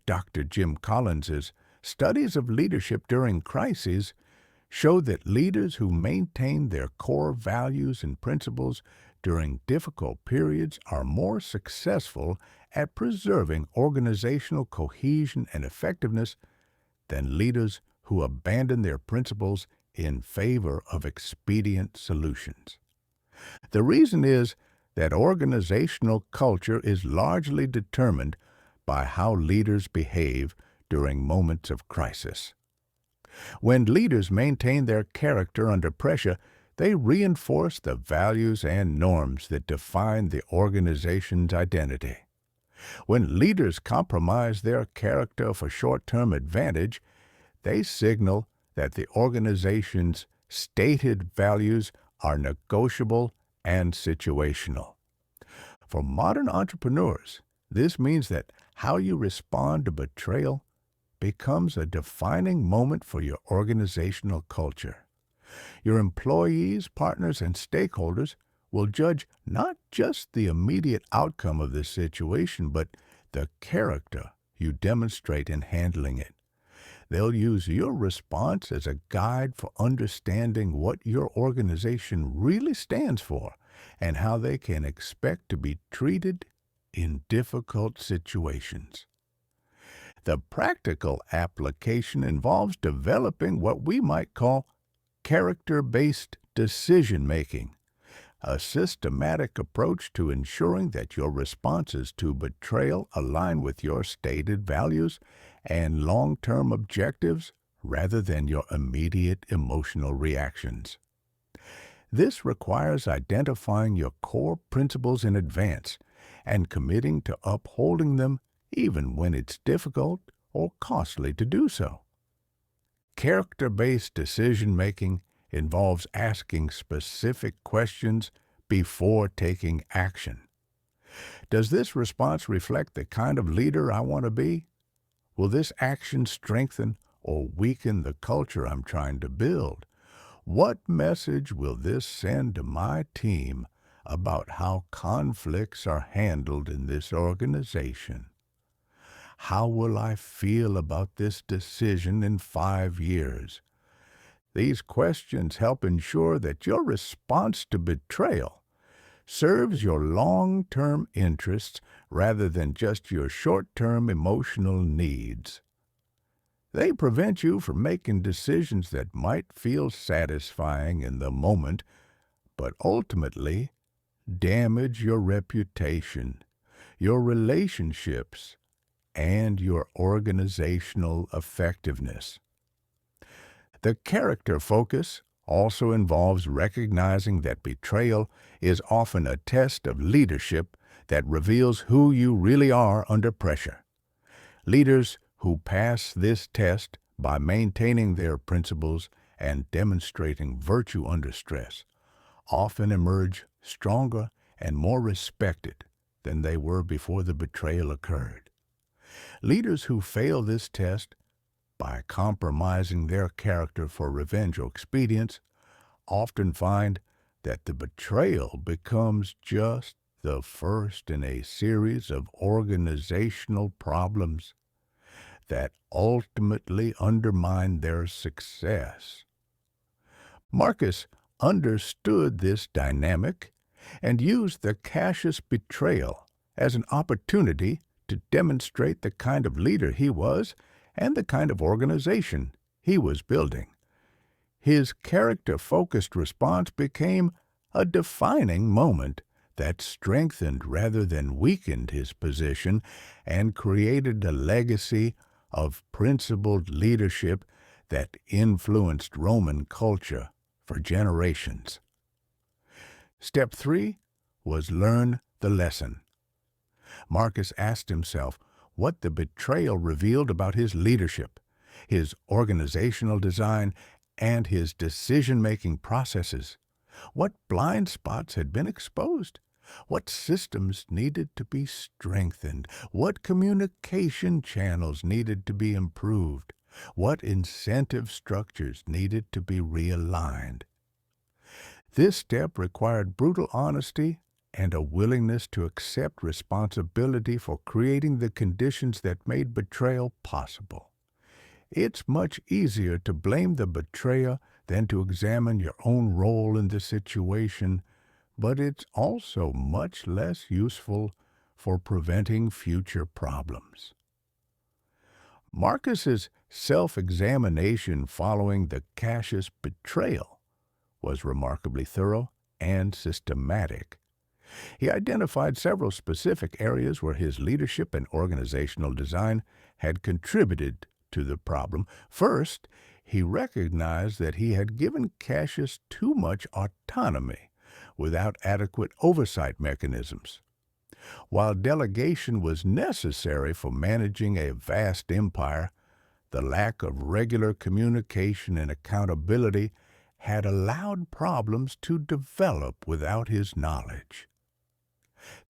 Dr. Jim Collins's studies of leadership during crises show that leaders who maintain their core values and principles during difficult periods are more successful at preserving organizational cohesion and effectiveness than leaders who abandon their principles in favor of expedient solutions. The reason is that organizational culture is largely determined by how leaders behave during moments of crisis. When leaders maintain their character under pressure, they reinforce the values and norms that define the organization's identity. When leaders compromise their character for short-term advantage, they signal that the organization's stated values are negotiable and situational. For modern entrepreneurs, this means that how you respond to betrayal becomes a defining moment for your organizational culture. Your employees, partners, and stakeholders will judge not just the immediate outcome of this situation, but the character you demonstrate in handling it. They'll use your response as a guide for understanding what your organization really stands for and how they can expect to be treated in difficult situations. The practical application involves developing what we might call character-based decision-making, a systematic approach to ensuring that your responses to betrayal align with your stated values and long-term objectives rather than your immediate emotional reactions. This requires identifying your core principles in advance and committing to upholding them even when it's difficult or costly to do so. Character-based decision-making involves asking specific questions before taking action. Does this response reflect the kind of leader I want to be? Will this action strengthen or weaken the culture I'm trying to build? What message will this send to my team about how conflicts are handled in this organization? How will I feel about this decision in 5 years? These questions help ensure that your response to betrayal serves your long-term interests rather than just your short-term emotional needs. They prevent you from making decisions that might feel satisfying in the moment, but ultimately damage your reputation, your relationships, and your organizational effectiveness. The character focus also involves recognizing that betrayal is often a test of leadership that reveals who you really are under pressure. Leaders who pass this test by maintaining their principles and demonstrating virtue under stress often emerge stronger and more respected than they were before the betrayal occurred. Leaders who fail this test by compromising their character for revenge or expedience often find that the betrayal becomes just the first in a series of organizational problems that ultimately undermine their success. Marcus understood this dynamic and used the Cassius betrayal as an opportunity to demonstrate the kind of leader he was and the kind of organization he was building. His character-focused response became a defining moment that strengthened rather than weakened his position and created a legacy of principled leadership that influenced Roman culture for generations. Step 3 was learn the lesson. Marcus asked himself what the betrayal revealed about his leadership, his organizational design, and his decision-making processes. What blind spots had been exposed? What systems needed to be strengthened? What communication channels needed to be improved? What incentive structures needed to be realigned? This step required brutal honesty and a willingness to accept responsibility for creating the conditions that made betrayal possible. It's much easier to blame the betrayer than to examine your own role in the situation, but it's also much less useful for preventing future problems. Marcus's self-examination following the Cassius betrayal was remarkably thorough and systematic. He identified several specific areas where his leadership and organizational design had contributed to the problem. First, he recognized that he had given Cassius too much autonomy without adequate oversight mechanisms. While delegation was necessary for managing a vast empire, the lack of regular communication and accountability had allowed problems to develop without his knowledge.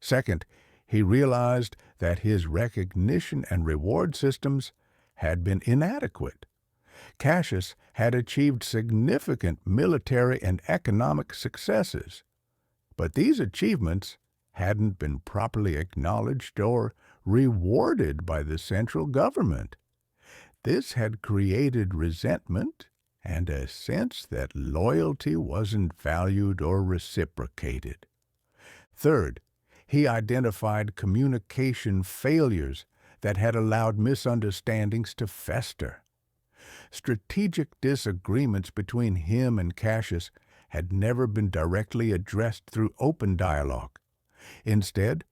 Second, he realized that his recognition and reward systems had been inadequate. Cassius had achieved significant military and economic successes, but these achievements hadn't been properly acknowledged or rewarded by the central government. This had created resentment and a sense that loyalty wasn't valued or reciprocated. Third, he identified communication failures that had allowed misunderstandings to fester. Strategic disagreements between him and Cassius had never been directly addressed through open dialogue. Instead,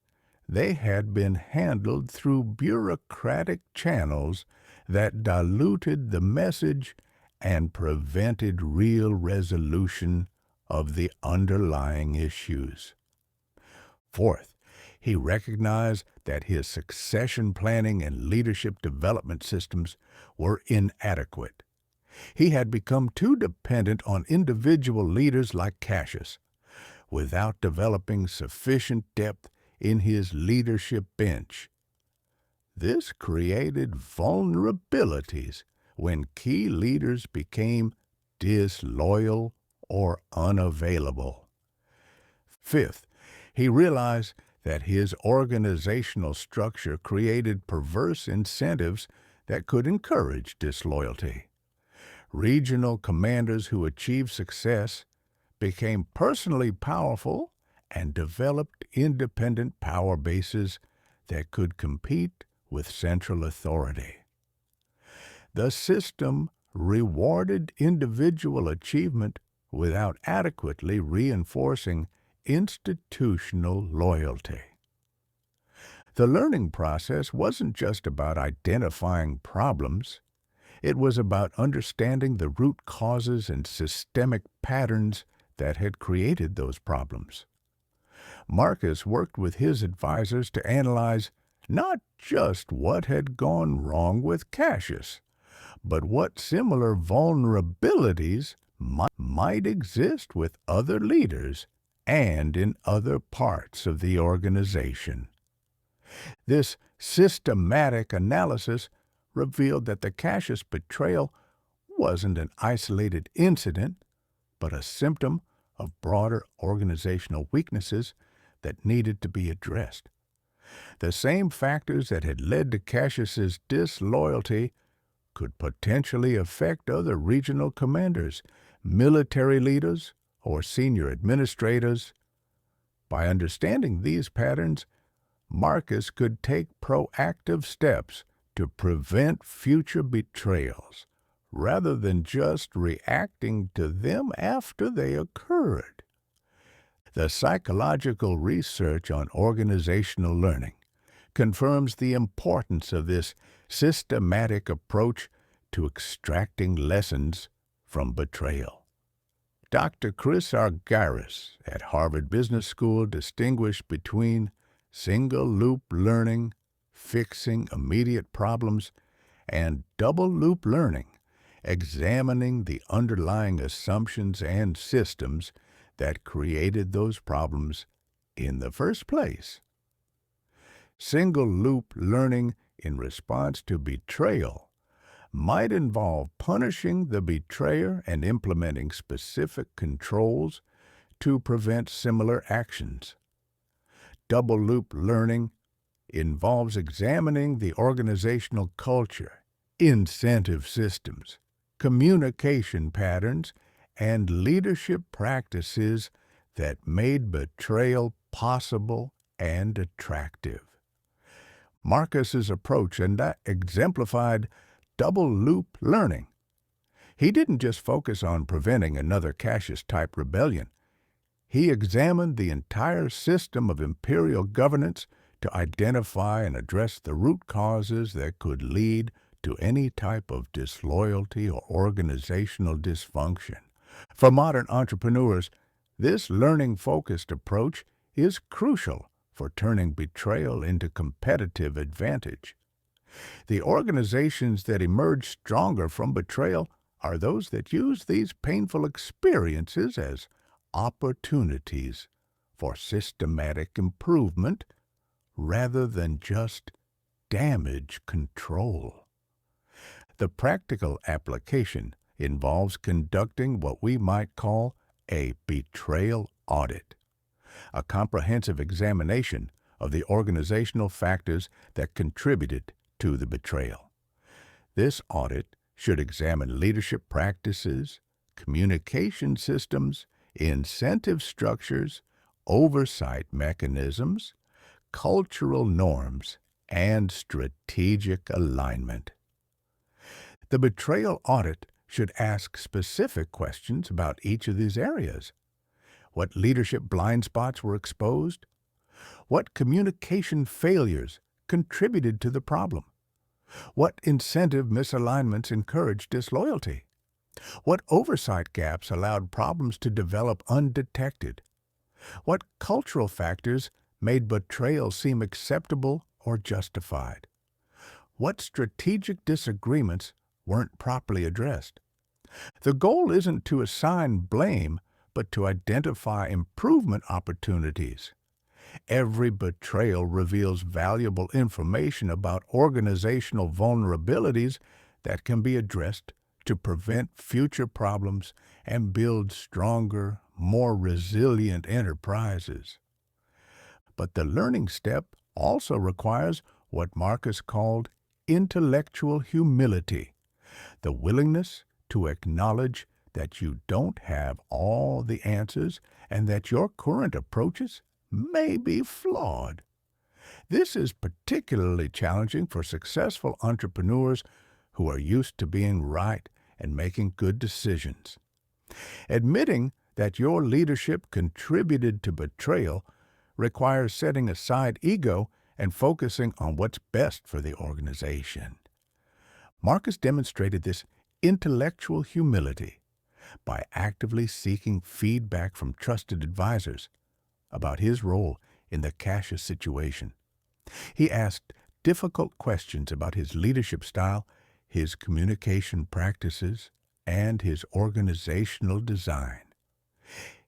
they had been handled through bureaucratic channels that diluted the message and prevented real resolution of the underlying issues. Fourth, he recognized that his succession planning and leadership development systems were inadequate. He had become too dependent on individual leaders like Cassius, without developing sufficient depth in his leadership bench. This created vulnerabilities when key leaders became disloyal or unavailable. Fifth, he realized that his organizational structure created perverse incentives that could encourage disloyalty. Regional commanders who achieved success became personally powerful and developed independent power bases that could compete with central authority. The system rewarded individual achievement without adequately reinforcing institutional loyalty. The learning process wasn't just about identifying problems. It was about understanding the root causes and systemic patterns that had created those problems. Marcus worked with his advisors to analyze not just what had gone wrong with Cassius, but what similar vulnerabilities might exist with other leaders and in other parts of the organization. This systematic analysis revealed that the Cassius betrayal wasn't an isolated incident, but a symptom of broader organizational weaknesses that needed to be addressed. The same factors that had led to Cassius's disloyalty could potentially affect other regional commanders, military leaders, or senior administrators. By understanding these patterns, Marcus could take proactive steps to prevent future betrayals, rather than just reacting to them after they occurred. The psychological research on organizational learning confirms the importance of this systematic approach to extracting lessons from betrayal. Dr. Chris Argyris at Harvard Business School distinguished between single-loop learning, fixing immediate problems, and double-loop learning, examining the underlying assumptions and systems that created those problems in the first place. Single-loop learning in response to betrayal might involve punishing the betrayer and implementing specific controls to prevent similar actions. Double-loop learning involves examining the organizational culture, incentive systems, communication patterns, and leadership practices that made betrayal possible and attractive. Marcus's approach exemplified double-loop learning. He didn't just focus on preventing another Cassius-type rebellion. He examined the entire system of imperial governance to identify and address the root causes that could lead to any type of disloyalty or organizational dysfunction. For modern entrepreneurs, this learning-focused approach is crucial for turning betrayal into competitive advantage. The organizations that emerge stronger from betrayal are those that use these painful experiences as opportunities for systematic improvement rather than just damage control. The practical application involves conducting what we might call a betrayal audit, a comprehensive examination of the organizational factors that contributed to the betrayal. This audit should examine leadership practices, communication systems, incentive structures, oversight mechanisms, cultural norms, and strategic alignment. The betrayal audit should ask specific questions about each of these areas. What leadership blind spots were exposed? What communication failures contributed to the problem? What incentive misalignments encouraged disloyalty? What oversight gaps allowed problems to develop undetected? What cultural factors made betrayal seem acceptable or justified? What strategic disagreements weren't properly addressed? The goal isn't to assign blame, but to identify improvement opportunities. Every betrayal reveals valuable information about organizational vulnerabilities that can be addressed to prevent future problems and build stronger, more resilient enterprises. But the learning step also requires what Marcus called intellectual humility, the willingness to acknowledge that you don't have all the answers and that your current approaches may be flawed. This is particularly challenging for successful entrepreneurs who are used to being right and making good decisions. Admitting that your leadership contributed to betrayal requires setting aside ego and focusing on what's best for the organization. Marcus demonstrated this intellectual humility by actively seeking feedback from trusted advisors about his role in the Cassius situation. He asked difficult questions about his leadership style, his communication practices, and his organizational design.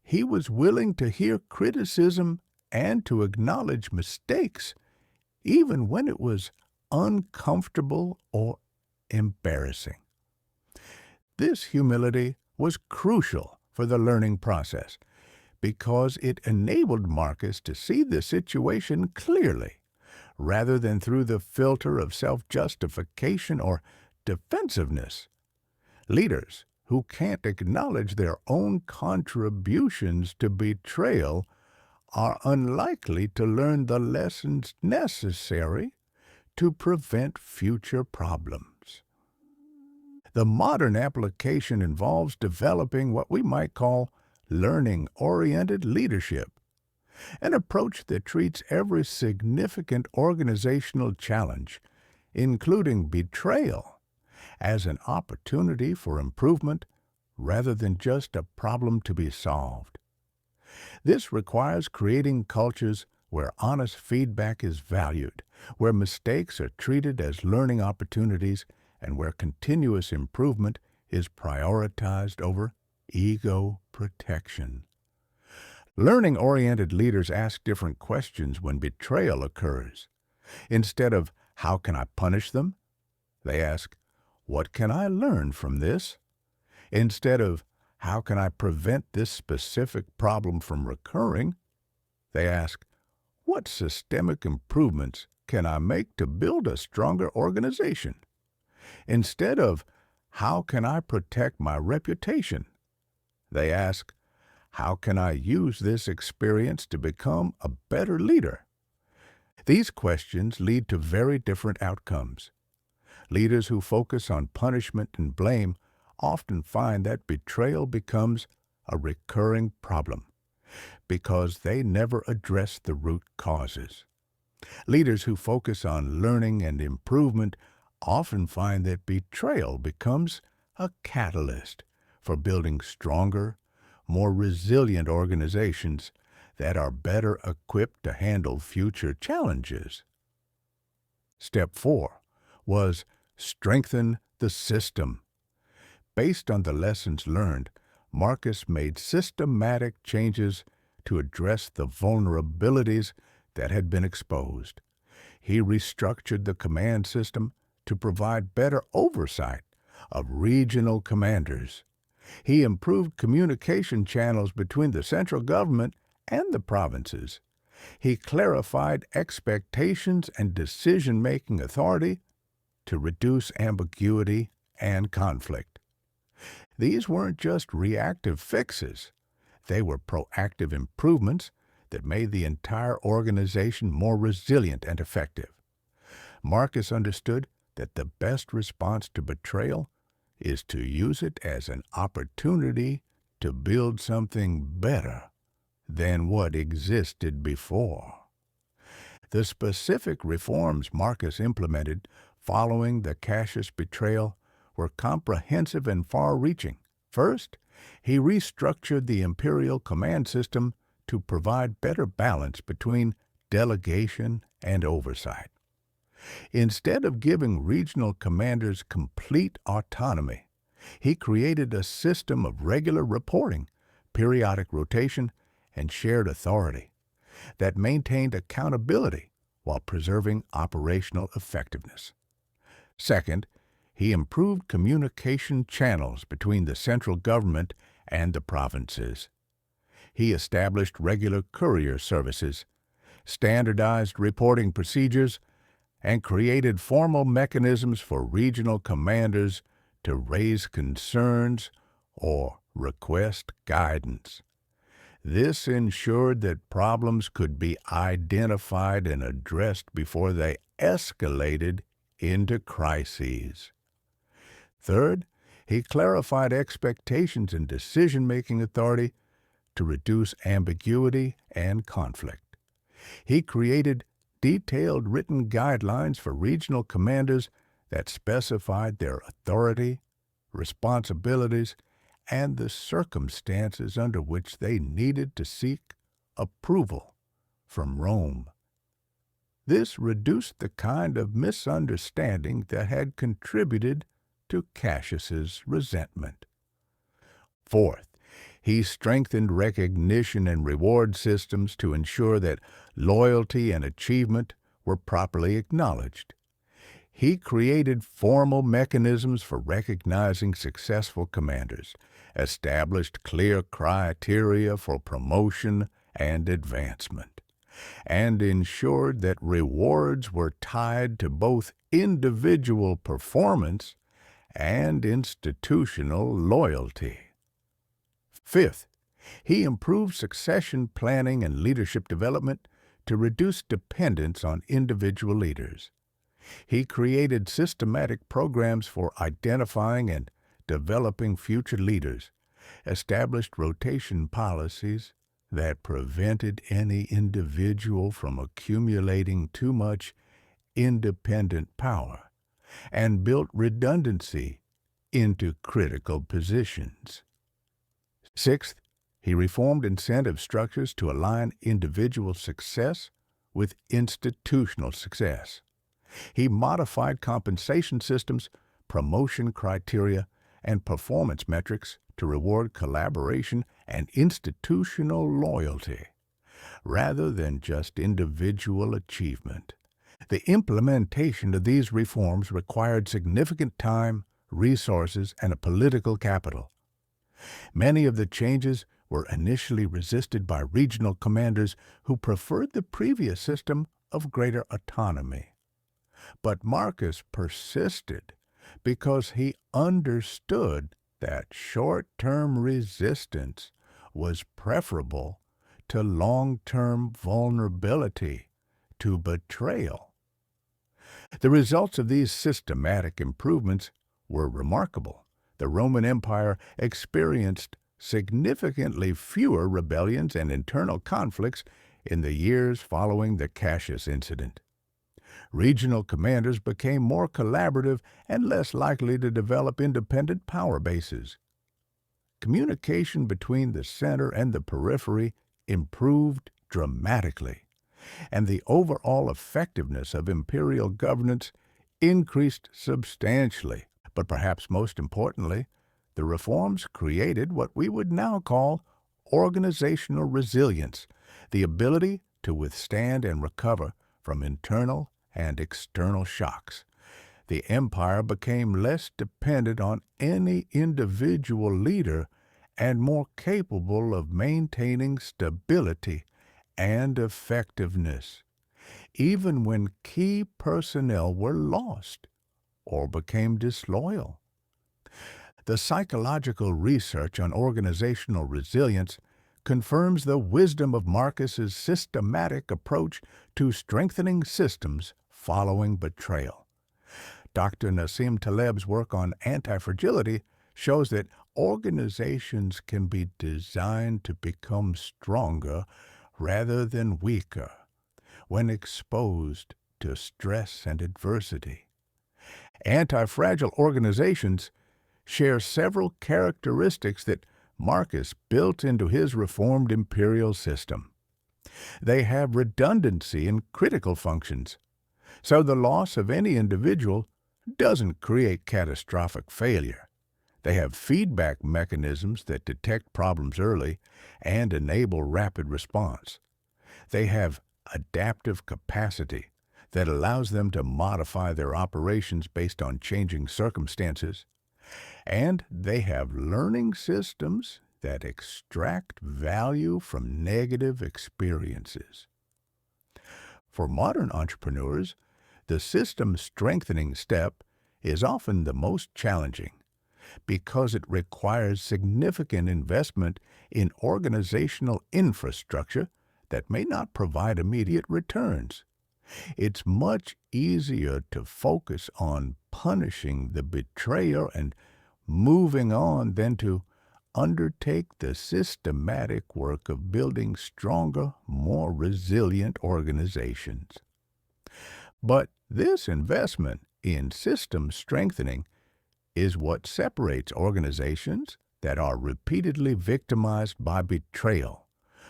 He was willing to hear criticism and to acknowledge mistakes, even when it was uncomfortable or embarrassing. This humility was crucial for the learning process because it enabled Marcus to see the situation clearly, rather than through the filter of self-justification or defensiveness. Leaders who can't acknowledge their own contributions to betrayal are unlikely to learn the lessons necessary to prevent future problems. The modern application involves developing what we might call learning-oriented leadership, an approach that treats every significant organizational challenge, including betrayal, as an opportunity for improvement rather than just a problem to be solved. This requires creating cultures where honest feedback is valued, where mistakes are treated as learning opportunities, and where continuous improvement is prioritized over ego protection. Learning-oriented leaders ask different questions when betrayal occurs. Instead of, "How can I punish them?" they ask, "What can I learn from this?" Instead of, "How can I prevent this specific problem from recurring?" they ask, "What systemic improvements can I make to build a stronger organization?" Instead of, "How can I protect my reputation?" they ask, "How can I use this experience to become a better leader?" These questions lead to very different outcomes. Leaders who focus on punishment and blame often find that betrayal becomes a recurring problem because they never address the root causes. Leaders who focus on learning and improvement often find that betrayal becomes a catalyst for building stronger, more resilient organizations that are better equipped to handle future challenges. Step 4 was strengthen the system. Based on the lessons learned, Marcus made systematic changes to address the vulnerabilities that had been exposed. He restructured the command system to provide better oversight of regional commanders. He improved communication channels between the central government and the provinces. He clarified expectations and decision-making authority to reduce ambiguity and conflict. These weren't just reactive fixes. They were proactive improvements that made the entire organization more resilient and effective. Marcus understood that the best response to betrayal is to use it as an opportunity to build something better than what existed before. The specific reforms Marcus implemented following the Cassius betrayal were comprehensive and far-reaching. First, he restructured the imperial command system to provide better balance between delegation and oversight. Instead of giving regional commanders complete autonomy, he created a system of regular reporting, periodic rotation, and shared authority that maintained accountability while preserving operational effectiveness. Second, he improved communication channels between the central government and the provinces. He established regular courier services, standardized reporting procedures, and created formal mechanisms for regional commanders to raise concerns or request guidance. This ensured that problems could be identified and addressed before they escalated into crises. Third, he clarified expectations and decision-making authority to reduce ambiguity and conflict. He created detailed written guidelines for regional commanders that specified their authority, responsibilities, and the circumstances under which they needed to seek approval from Rome. This reduced the kind of misunderstanding that had contributed to Cassius's resentment. Fourth, he strengthened recognition and reward systems to ensure that loyalty and achievement were properly acknowledged. He created formal mechanisms for recognizing successful commanders, established clear criteria for promotion and advancement, and ensured that rewards were tied to both individual performance and institutional loyalty. Fifth, he improved succession planning and leadership development to reduce dependence on individual leaders. He created systematic programs for identifying and developing future leaders, established rotation policies that prevented any individual from accumulating too much independent power, and built redundancy into critical positions. Sixth, he reformed incentive structures to align individual success with institutional success. He modified compensation systems, promotion criteria, and performance metrics to reward collaboration and institutional loyalty, rather than just individual achievement. The implementation of these reforms required significant time, resources, and a political capital. Many of the changes were initially resisted by regional commanders who preferred the previous system of greater autonomy. But Marcus persisted because he understood that short-term resistance was preferable to long-term vulnerability to betrayal. The results of these systematic improvements were remarkable. The Roman Empire experienced significantly fewer rebellions and internal conflicts in the years following the Cassius incident. Regional commanders became more collaborative and less likely to develop independent power bases. Communication between the center and the periphery improved dramatically, and the overall effectiveness of imperial governance increased substantially. But perhaps most importantly, the reforms created what we would now call organizational resilience, the ability to withstand and recover from internal and external shocks. The empire became less dependent on any individual leader and more capable of maintaining stability and effectiveness, even when key personnel were lost or became disloyal. The psychological research on organizational resilience confirms the wisdom of Marcus's systematic approach to strengthening systems following betrayal. Dr. Nassim Taleb's work on anti-fragility shows that organizations can be designed to become stronger rather than weaker when exposed to stress and adversity. Anti-fragile organizations share several characteristics that Marcus built into his reformed imperial system. They have redundancy in critical functions, so the loss of any individual doesn't create catastrophic failure. They have feedback mechanisms that detect problems early and enable rapid response. They have adaptive capacity that allows them to modify their operations based on changing circumstances. And they have learning systems that extract value from negative experiences. For modern entrepreneurs, the system strengthening step is often the most challenging because it requires significant investment in organizational infrastructure that may not provide immediate returns. It's much easier to focus on punishing the betrayer and moving on than to undertake the systematic work of building stronger, more resilient organizations. But this investment in system strengthening is what separates organizations that are repeatedly victimized by betrayal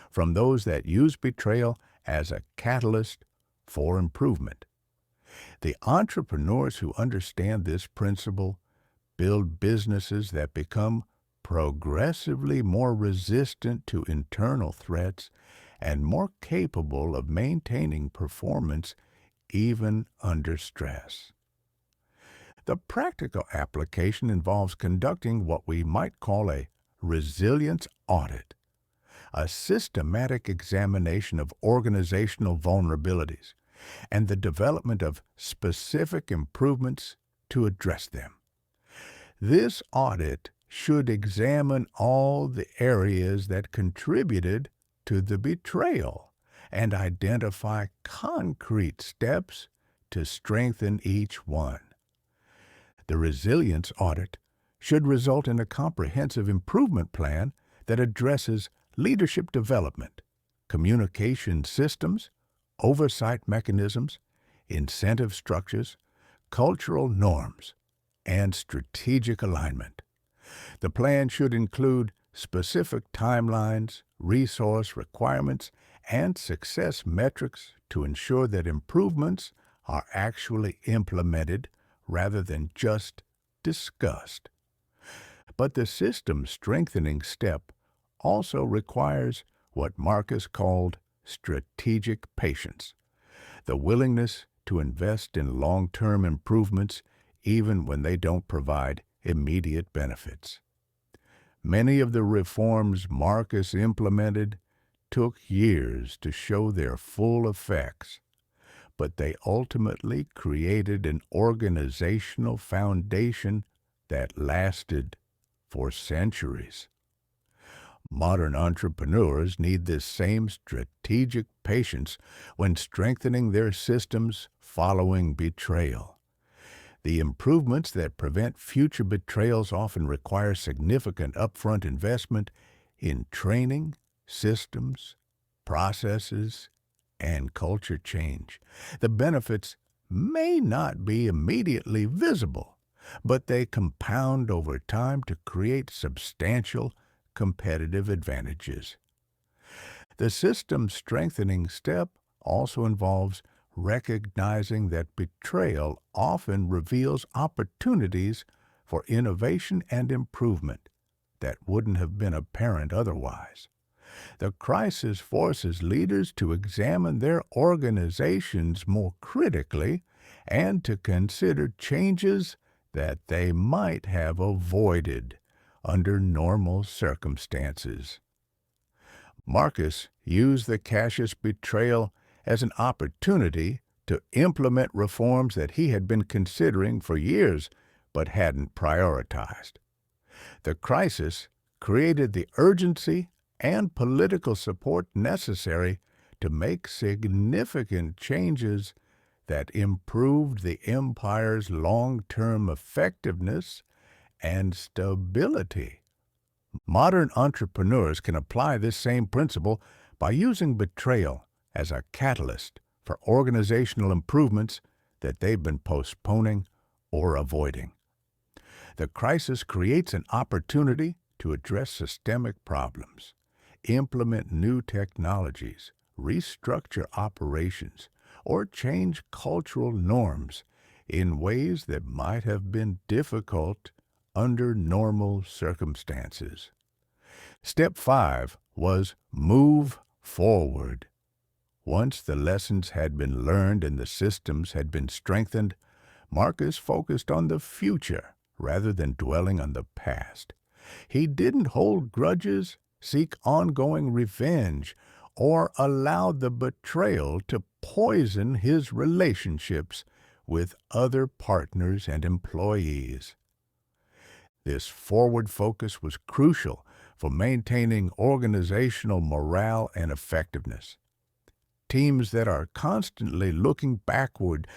from those that use betrayal as a catalyst for improvement. The entrepreneurs who understand this principle build businesses that become progressively more resistant to internal threats and more capable of maintaining performance even under stress. The practical application involves conducting what we might call a resilience audit, a systematic examination of organizational vulnerabilities, and the development of specific improvements to address them. This audit should examine all the areas that contributed to the betrayal and identify concrete steps to strengthen each one. The resilience audit should result in a comprehensive improvement plan that addresses leadership development, communication systems, oversight mechanisms, incentive structures, cultural norms, and strategic alignment. The plan should include specific timelines, resource requirements, and success metrics to ensure that improvements are actually implemented rather than just discussed. But the system strengthening step also requires what Marcus called strategic patience, the willingness to invest in long-term improvements even when they don't provide immediate benefits. Many of the reforms Marcus implemented took years to show their full effects, but they ultimately created an organizational foundation that lasted for centuries. Modern entrepreneurs need this same strategic patience when strengthening their systems following betrayal. The improvements that prevent future betrayals often require significant upfront investment in training, systems, processes, and culture change. The benefits may not be immediately visible, but they compound over time to create substantial competitive advantages. The system strengthening step also involves recognizing that betrayal often reveals opportunities for innovation and improvement that wouldn't have been apparent otherwise. The crisis forces leaders to examine their organizations more critically and to consider changes that they might have avoided under normal circumstances. Marcus used the Cassius betrayal as an opportunity to implement reforms that he had been considering for years but hadn't prioritized. The crisis created the urgency and political support necessary to make significant changes that improved the empire's long-term effectiveness and stability. Modern entrepreneurs can apply this same principle by using betrayal as a catalyst for organizational improvements that they've been postponing or avoiding. The crisis creates an opportunity to address systemic problems, implement new technologies, restructure operations, or change cultural norms in ways that might have been difficult under normal circumstances. Step 5 was move forward. Once the lessons had been learned and the systems had been strengthened, Marcus focused on the future rather than dwelling on the past. He didn't hold grudges, seek ongoing revenge, or allow the betrayal to poison his relationships with other partners and employees. This forward focus was crucial for maintaining organizational morale and effectiveness. Teams that are constantly looking backward,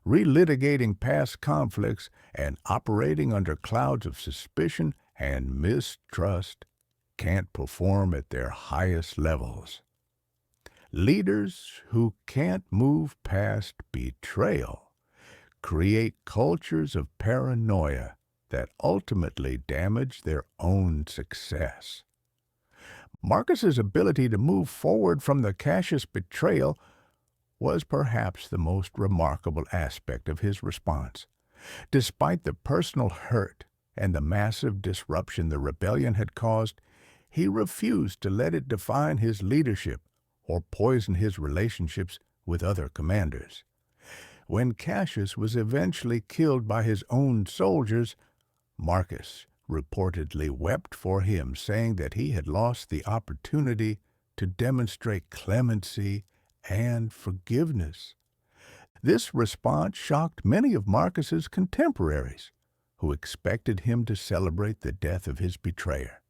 relitigating past conflicts, and operating under clouds of suspicion and mistrust can't perform at their highest levels. Leaders who can't move past betrayal create cultures of paranoia that ultimately damage their own success. Marcus's ability to move forward from the Cassius betrayal was perhaps the most remarkable aspect of his response. Despite the personal hurt and the massive disruption the rebellion had caused, he refused to let it define his leadership or poison his relationships with other commanders. When Cassius was eventually killed by his own soldiers, Marcus reportedly wept for him, saying that he had lost the opportunity to demonstrate clemency and forgiveness. This response shocked many of Marcus's contemporaries, who expected him to celebrate the death of his betrayer.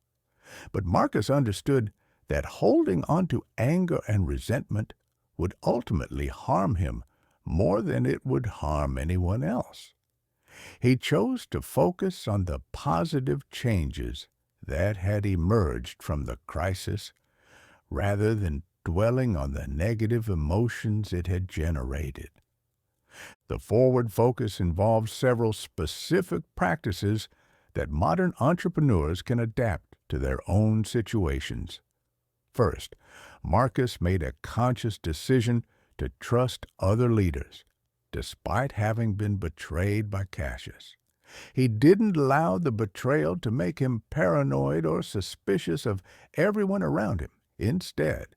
But Marcus understood that holding on to anger and resentment would ultimately harm him more than it would harm anyone else. He chose to focus on the positive changes that had emerged from the crisis rather than dwelling on the negative emotions it had generated. The forward focus involves several specific practices that modern entrepreneurs can adapt to their own situations. First, Marcus made a conscious decision to trust other leaders, despite having been betrayed by Cassius. He didn't allow the betrayal to make him paranoid or suspicious of everyone around him. Instead,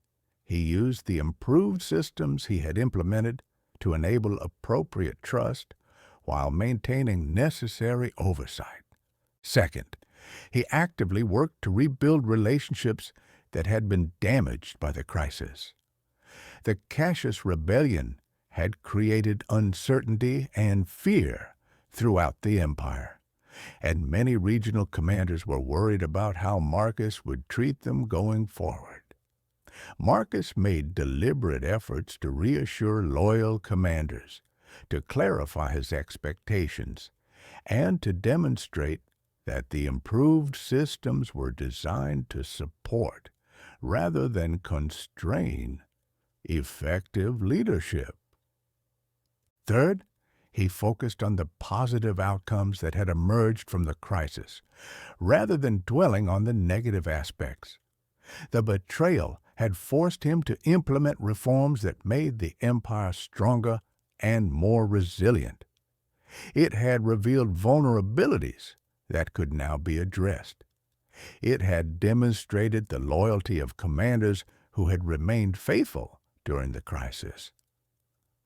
he used the improved systems he had implemented to enable appropriate trust while maintaining necessary oversight. Second, he actively worked to rebuild relationships that had been damaged by the crisis. The Cassius rebellion had created uncertainty and fear throughout the empire, and many regional commanders were worried about how Marcus would treat them going forward. Marcus made deliberate efforts to reassure loyal commanders, to clarify his expectations, and to demonstrate that the improved systems were designed to support, rather than constrain, effective leadership. Third, he focused on the positive outcomes that had emerged from the crisis, rather than dwelling on the negative aspects. The betrayal had forced him to implement reforms that made the empire stronger and more resilient. It had revealed vulnerabilities that could now be addressed. It had demonstrated the loyalty of commanders who had remained faithful during the crisis.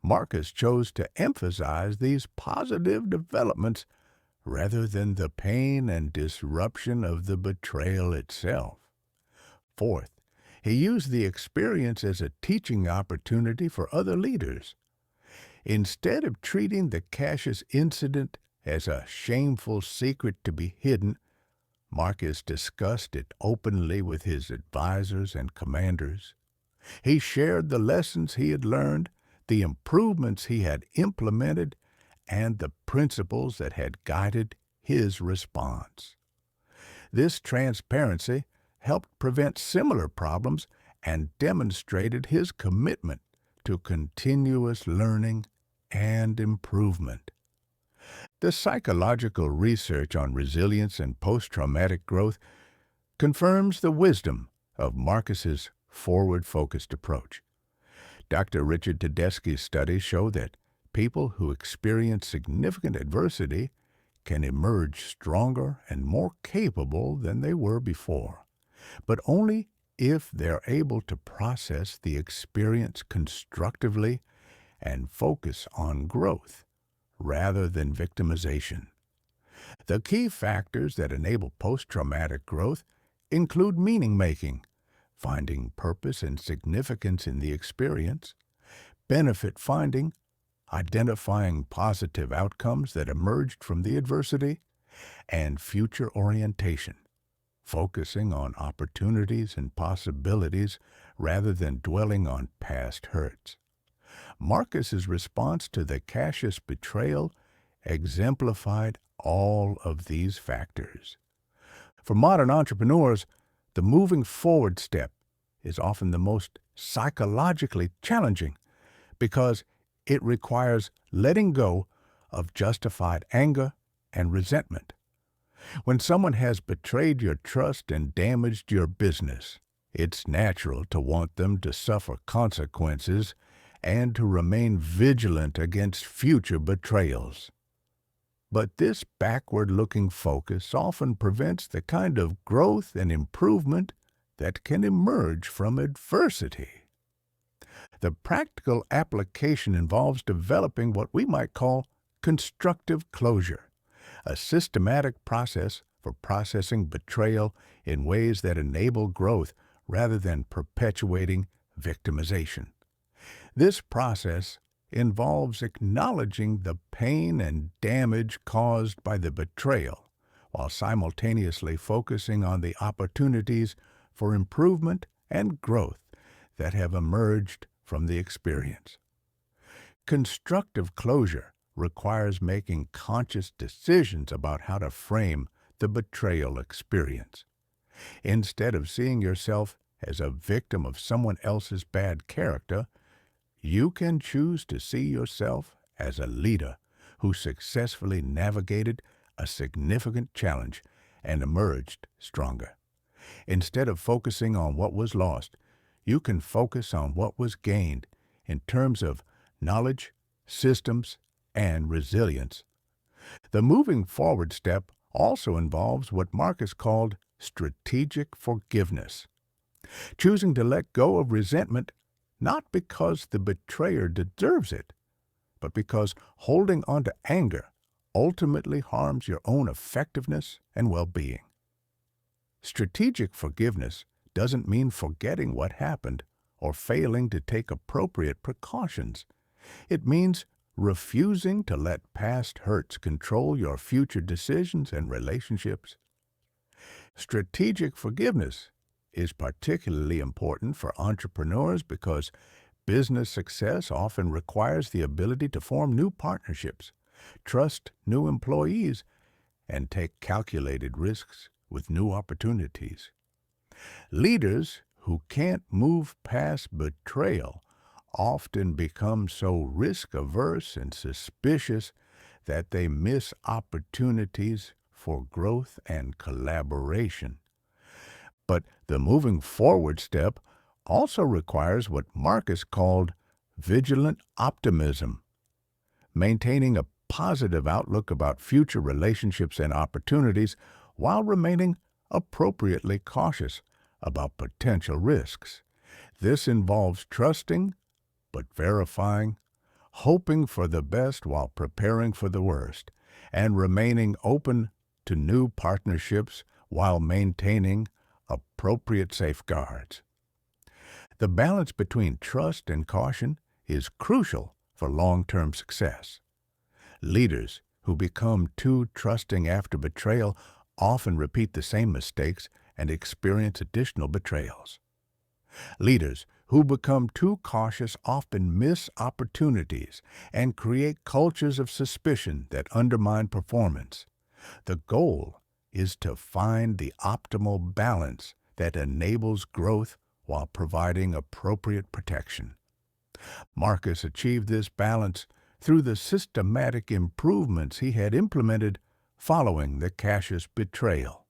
Marcus chose to emphasize these positive developments rather than the pain and disruption of the betrayal itself. Fourth, he used the experience as a teaching opportunity for other leaders. Instead of treating the Cassius incident as a shameful secret to be hidden, Marcus discussed it openly with his advisors and commanders. He shared the lessons he had learned, the improvements he had implemented, and the principles that had guided his response. This transparency helped prevent similar problems and demonstrated his commitment to continuous learning and improvement. The psychological research on resilience and post-traumatic growth confirms the wisdom of Marcus's forward-focused approach. Dr. Richard Tedeschi's studies show that people who experience significant adversity can emerge stronger and more capable than they were before, but only if they're able to process the experience constructively and focus on growth rather than victimization. The key factors that enable post-traumatic growth include meaning-making, finding purpose and significance in the experience, benefit finding, identifying positive outcomes that emerged from the adversity, and future orientation, focusing on opportunities and possibilities rather than dwelling on past hurts. Marcus's response to the Cassius betrayal exemplified all of these factors. For modern entrepreneurs, the moving forward step is often the most psychologically challenging because it requires letting go of justified anger and resentment. When someone has betrayed your trust and damaged your business, it's natural to want them to suffer consequences and to remain vigilant against future betrayals. But this backward-looking focus often prevents the kind of growth and improvement that can emerge from adversity. The practical application involves developing what we might call constructive closure, a systematic process for processing betrayal in ways that enable growth rather than perpetuating victimization. This process involves acknowledging the pain and damage caused by the betrayal, while simultaneously focusing on the opportunities for improvement and growth that have emerged from the experience. Constructive closure requires making conscious decisions about how to frame the betrayal experience. Instead of seeing yourself as a victim of someone else's bad character, you can choose to see yourself as a leader who successfully navigated a significant challenge and emerged stronger. Instead of focusing on what was lost, you can focus on what was gained in terms of knowledge, systems, and resilience. The moving forward step also involves what Marcus called strategic forgiveness, choosing to let go of resentment not because the betrayer deserves it, but because holding on to anger ultimately harms your own effectiveness and well-being. Strategic forgiveness doesn't mean forgetting what happened or failing to take appropriate precautions. It means refusing to let past hurts control your future decisions and relationships. Strategic forgiveness is particularly important for entrepreneurs because business success often requires the ability to form new partnerships, trust new employees, and take calculated risks with new opportunities. Leaders who can't move past betrayal often become so risk-averse and suspicious that they miss opportunities for growth and collaboration. But the moving forward step also requires what Marcus called vigilant optimism, maintaining a positive outlook about future relationships and opportunities while remaining appropriately cautious about potential risks. This involves trusting but verifying, hoping for the best while preparing for the worst, and remaining open to new partnerships while maintaining appropriate safeguards. The balance between trust and caution is crucial for long-term success. Leaders who become too trusting after betrayal often repeat the same mistakes and experience additional betrayals. Leaders who become too cautious often miss opportunities and create cultures of suspicion that undermine performance. The goal is to find the optimal balance that enables growth while providing appropriate protection. Marcus achieved this balance through the systematic improvements he had implemented following the Cassius betrayal.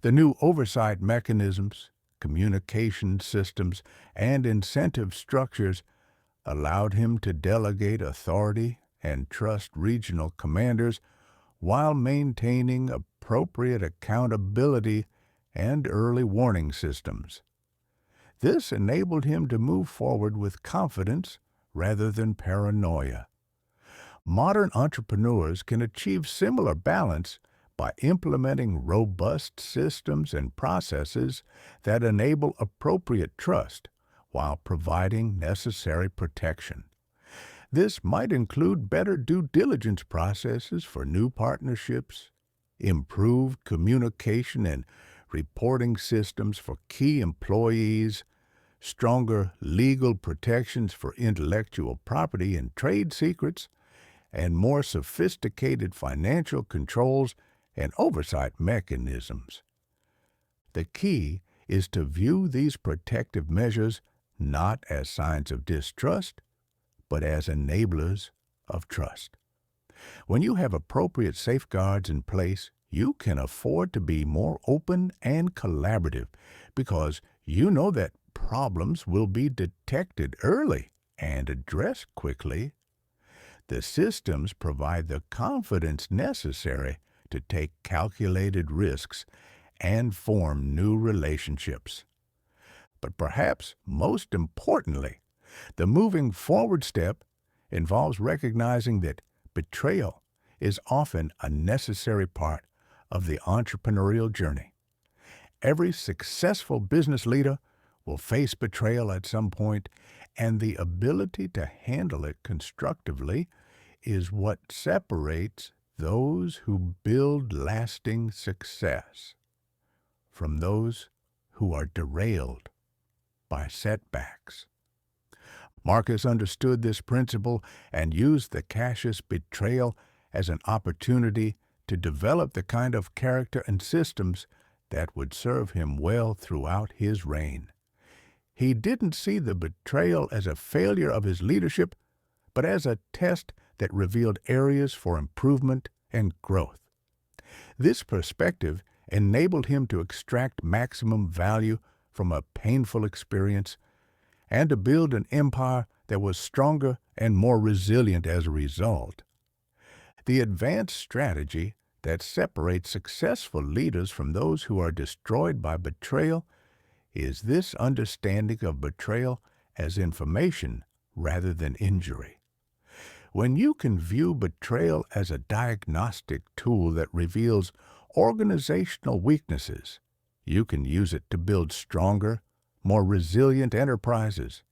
The new oversight mechanisms, communication systems, and incentive structures allowed him to delegate authority and trust regional commanders while maintaining appropriate accountability and early warning systems. This enabled him to move forward with confidence rather than paranoia. Modern entrepreneurs can achieve similar balance by implementing robust systems and processes that enable appropriate trust while providing necessary protection. This might include better due diligence processes for new partnerships, improved communication and reporting systems for key employees, stronger legal protections for intellectual property and trade secrets, and more sophisticated financial controls and oversight mechanisms. The key is to view these protective measures not as signs of distrust, but as enablers of trust. When you have appropriate safeguards in place, you can afford to be more open and collaborative because you know that problems will be detected early and addressed quickly. The systems provide the confidence necessary to take calculated risks and form new relationships. But perhaps most importantly, the moving forward step involves recognizing that betrayal is often a necessary part of the entrepreneurial journey. Every successful business leader will face betrayal at some point, and the ability to handle it constructively is what separates those who build lasting success from those who are derailed by setbacks. Marcus understood this principle and used the Cassius betrayal as an opportunity to develop the kind of character and systems that would serve him well throughout his reign. He didn't see the betrayal as a failure of his leadership, but as a test that revealed areas for improvement and growth. This perspective enabled him to extract maximum value from a painful experience and to build an empire that was stronger and more resilient as a result. The advanced strategy that separates successful leaders from those who are destroyed by betrayal is this understanding of betrayal as information rather than injury. When you can view betrayal as a diagnostic tool that reveals organizational weaknesses, you can use it to build stronger, more resilient enterprises.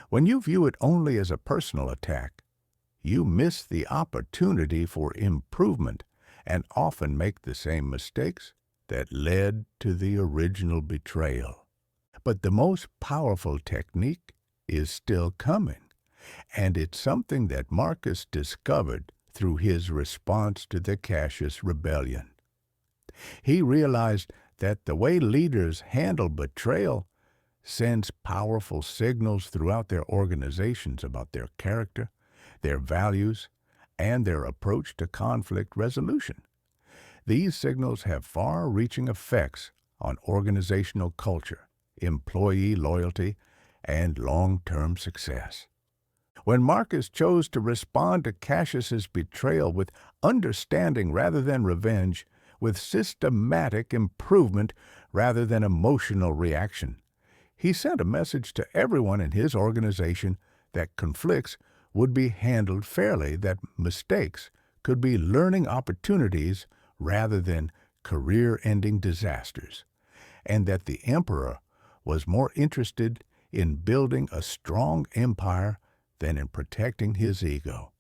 When you view it only as a personal attack, you miss the opportunity for improvement and often make the same mistakes that led to the original betrayal. But the most powerful technique is still coming, and it's something that Marcus discovered through his response to the Cassius Rebellion. He realized that the way leaders handle betrayal sends powerful signals throughout their organizations about their character, their values, and their approach to conflict resolution. These signals have far-reaching effects on organizational culture, employee loyalty, and long-term success. When Marcus chose to respond to Cassius's betrayal with understanding rather than revenge, with systematic improvement rather than emotional reaction, he sent a message to everyone in his organization that conflicts would be handled fairly, that mistakes could be learning opportunities rather than career-ending disasters, and that the emperor was more interested in building a strong empire than in protecting his ego.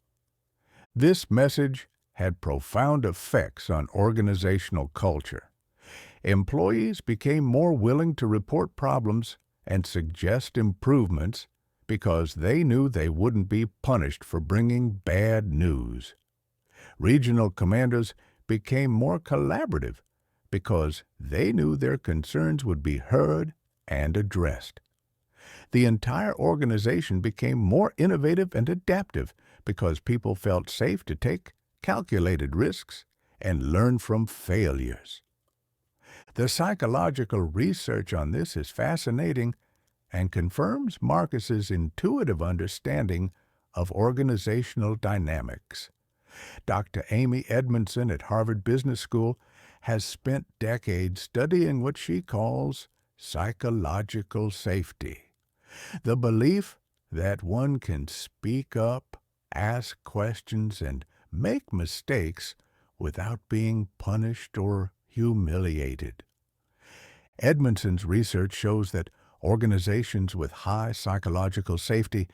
This message had profound effects on organizational culture. Employees became more willing to report problems and suggest improvements because they knew they wouldn't be punished for bringing bad news. Regional commanders became more collaborative because they knew their concerns would be heard and addressed. The entire organization became more innovative and adaptive because people felt safe to take calculated risks and learn from failures. The psychological research on this is fascinating and confirms Marcus's intuitive understanding of organizational dynamics. Dr. Amy Edmondson at Harvard Business School has spent decades studying what she calls psychological safety, the belief that one can speak up, ask questions, and make mistakes without being punished or humiliated. Edmondson's research shows that organizations with high psychological safety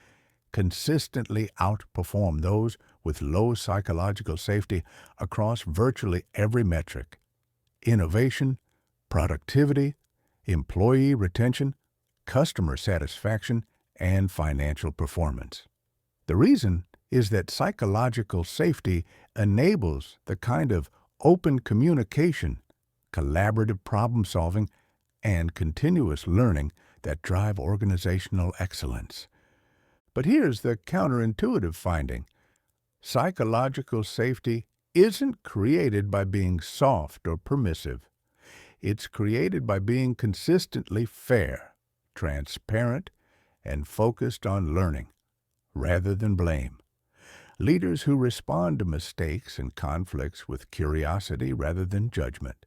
consistently outperform those with low psychological safety across virtually every metric: innovation, productivity, employee retention, customer satisfaction, and financial performance. The reason is that psychological safety enables the kind of open communication, collaborative problem-solving, and continuous learning that drive organizational excellence. But here's the counterintuitive finding. Psychological safety isn't created by being soft or permissive. It's created by being consistently fair, transparent, and focused on learning, rather than blame. Leaders who respond to mistakes and conflicts with curiosity rather than judgment,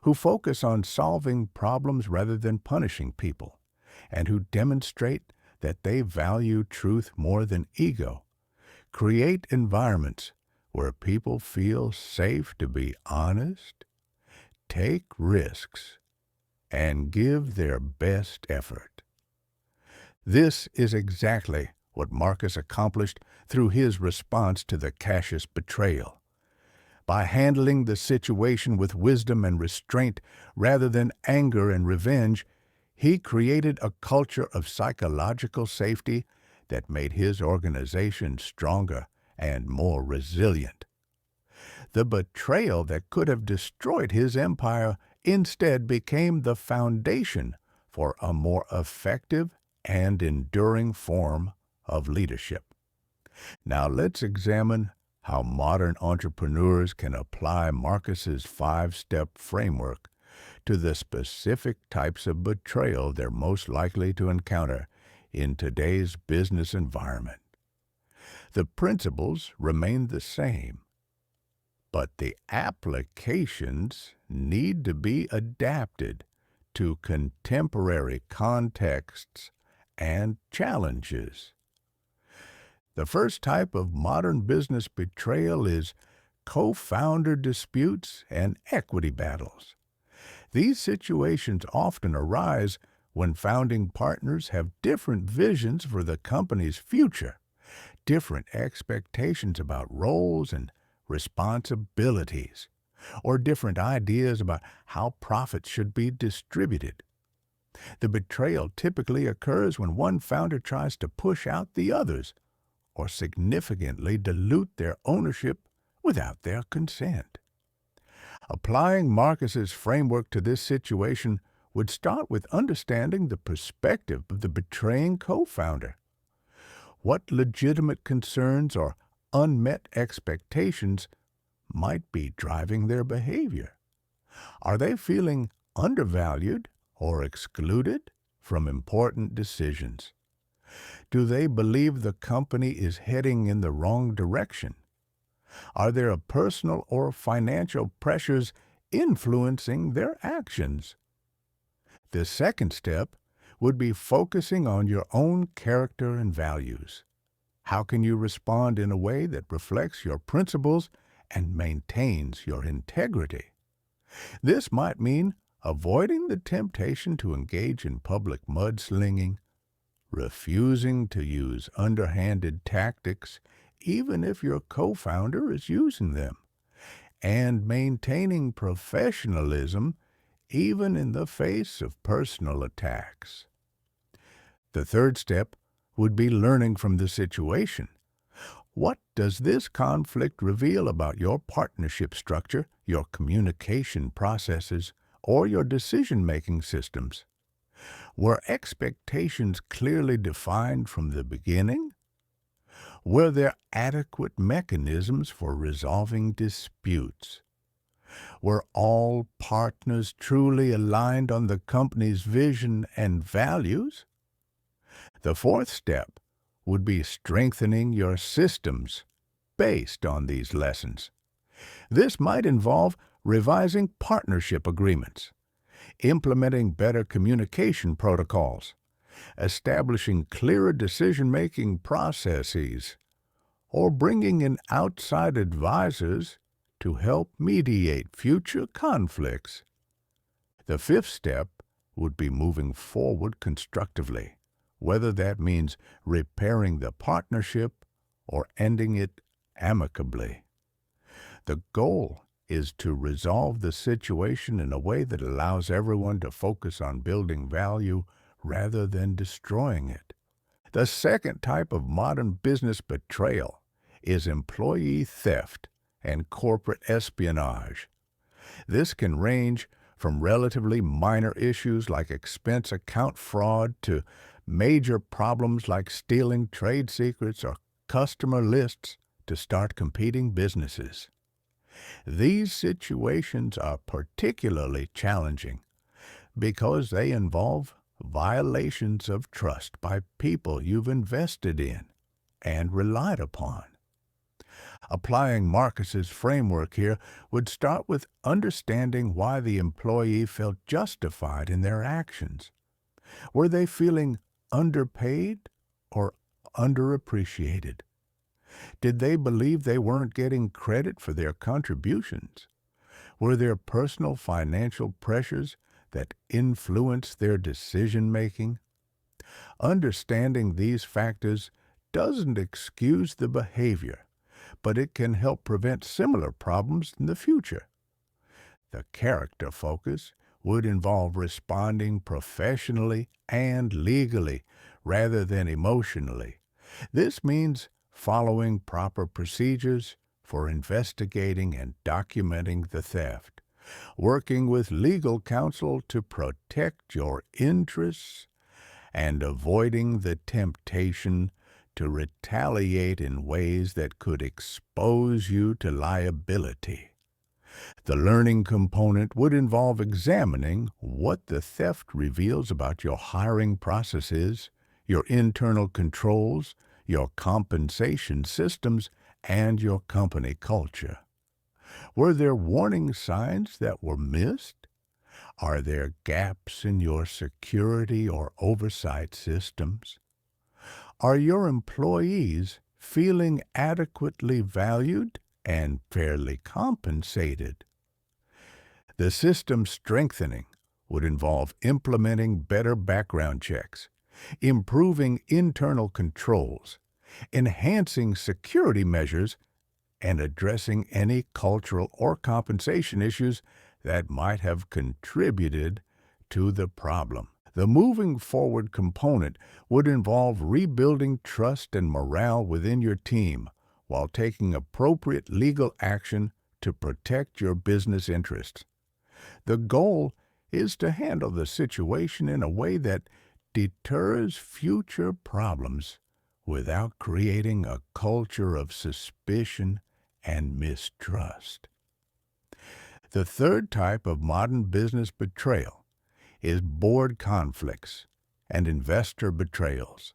who focus on solving problems rather than punishing people, and who demonstrate that they value truth more than ego, create environments where people feel safe to be honest, take risks, and give their best effort. This is exactly what Marcus accomplished through his response to the Cassius betrayal. By handling the situation with wisdom and restraint rather than anger and revenge, he created a culture of psychological safety that made his organization stronger and more resilient. The betrayal that could have destroyed his empire instead became the foundation for a more effective and enduring form of leadership. Now let's examine how modern entrepreneurs can apply Marcus's five-step framework to the specific types of betrayal they're most likely to encounter in today's business environment. The principles remain the same, but the applications need to be adapted to contemporary contexts and challenges. The first type of modern business betrayal is co-founder disputes and equity battles. These situations often arise when founding partners have different visions for the company's future, different expectations about roles and responsibilities, or different ideas about how profits should be distributed. The betrayal typically occurs when one founder tries to push out the others or significantly dilute their ownership without their consent. Applying Marcus's framework to this situation would start with understanding the perspective of the betraying co-founder. What legitimate concerns or unmet expectations might be driving their behavior? Are they feeling undervalued or excluded from important decisions? Do they believe the company is heading in the wrong direction? Are there personal or financial pressures influencing their actions? The second step would be focusing on your own character and values. How can you respond in a way that reflects your principles and maintains your integrity? This might mean avoiding the temptation to engage in public mudslinging, refusing to use underhanded tactics even if your co-founder is using them, and maintaining professionalism even in the face of personal attacks. The third step would be learning from the situation. What does this conflict reveal about your partnership structure, your communication processes, or your decision-making systems? Were expectations clearly defined from the beginning? Were there adequate mechanisms for resolving disputes? Were all partners truly aligned on the company's vision and values? The fourth step would be strengthening your systems based on these lessons. This might involve revising partnership agreements, implementing better communication protocols, establishing clearer decision-making processes, or bringing in outside advisors to help mediate future conflicts. The fifth step would be moving forward constructively, whether that means repairing the partnership or ending it amicably. The goal is to resolve the situation in a way that allows everyone to focus on building value rather than destroying it. The second type of modern business betrayal is employee theft and corporate espionage. This can range from relatively minor issues like expense account fraud to major problems like stealing trade secrets or customer lists to start competing businesses. These situations are particularly challenging because they involve violations of trust by people you've invested in and relied upon. Applying Marcus's framework here would start with understanding why the employee felt justified in their actions. Were they feeling underpaid or underappreciated? Did they believe they weren't getting credit for their contributions? Were there personal financial pressures that influenced their decision-making? Understanding these factors doesn't excuse the behavior, but it can help prevent similar problems in the future. The character focus would involve responding professionally and legally rather than emotionally. This means following proper procedures for investigating and documenting the theft, working with legal counsel to protect your interests, and avoiding the temptation to retaliate in ways that could expose you to liability. The learning component would involve examining what the theft reveals about your hiring processes, your internal controls, your compensation systems, and your company culture. Were there warning signs that were missed? Are there gaps in your security or oversight systems? Are your employees feeling adequately valued and fairly compensated? The system strengthening would involve implementing better background checks, improving internal controls, enhancing security measures, and addressing any cultural or compensation issues that might have contributed to the problem. The moving forward component would involve rebuilding trust and morale within your team while taking appropriate legal action to protect your business interests. The goal is to handle the situation in a way that deters future problems without creating a culture of suspicion and mistrust. The third type of modern business betrayal is board conflicts and investor betrayals.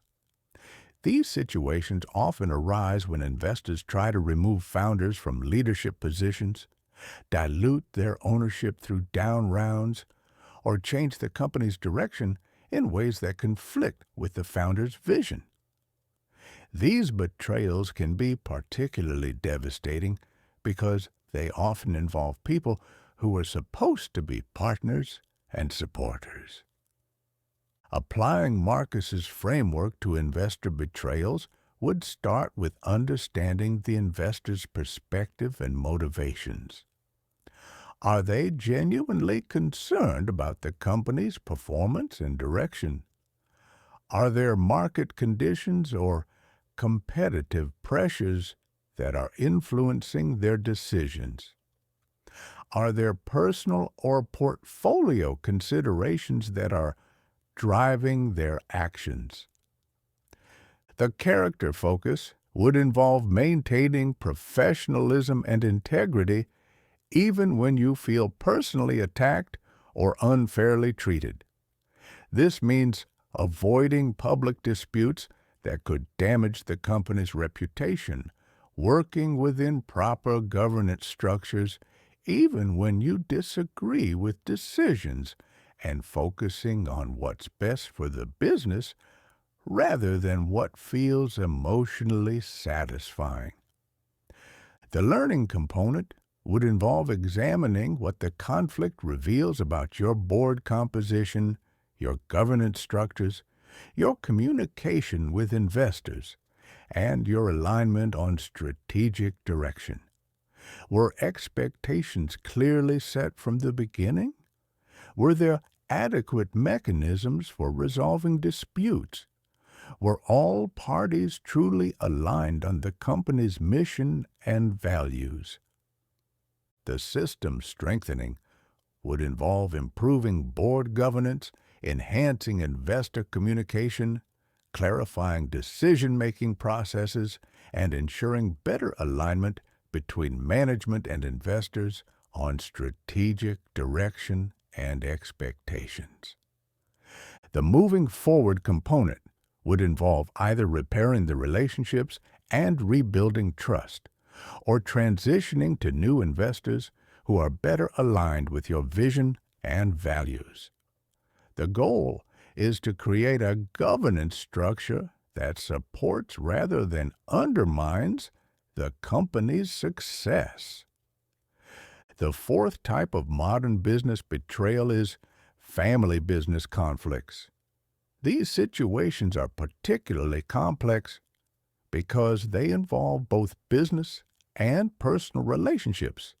These situations often arise when investors try to remove founders from leadership positions, dilute their ownership through down rounds, or change the company's direction in ways that conflict with the founder's vision. These betrayals can be particularly devastating because they often involve people who are supposed to be partners and supporters. Applying Marcus's framework to investor betrayals would start with understanding the investor's perspective and motivations. Are they genuinely concerned about the company's performance and direction? Are there market conditions or competitive pressures that are influencing their decisions? Are there personal or portfolio considerations that are driving their actions? The character focus would involve maintaining professionalism and integrity even when you feel personally attacked or unfairly treated. This means avoiding public disputes that could damage the company's reputation, working within proper governance structures even when you disagree with decisions, and focusing on what's best for the business rather than what feels emotionally satisfying. The learning component would involve examining what the conflict reveals about your board composition, your governance structures, your communication with investors, and your alignment on strategic direction. Were expectations clearly set from the beginning? Were there adequate mechanisms for resolving disputes? Were all parties truly aligned on the company's mission and values? The system strengthening would involve improving board governance, enhancing investor communication, clarifying decision-making processes, and ensuring better alignment between management and investors on strategic direction and expectations. The moving forward component would involve either repairing the relationships and rebuilding trust, or transitioning to new investors who are better aligned with your vision and values. The goal is to create a governance structure that supports rather than undermines the company's success. The fourth type of modern business betrayal is family business conflicts. These situations are particularly complex because they involve both business and personal relationships,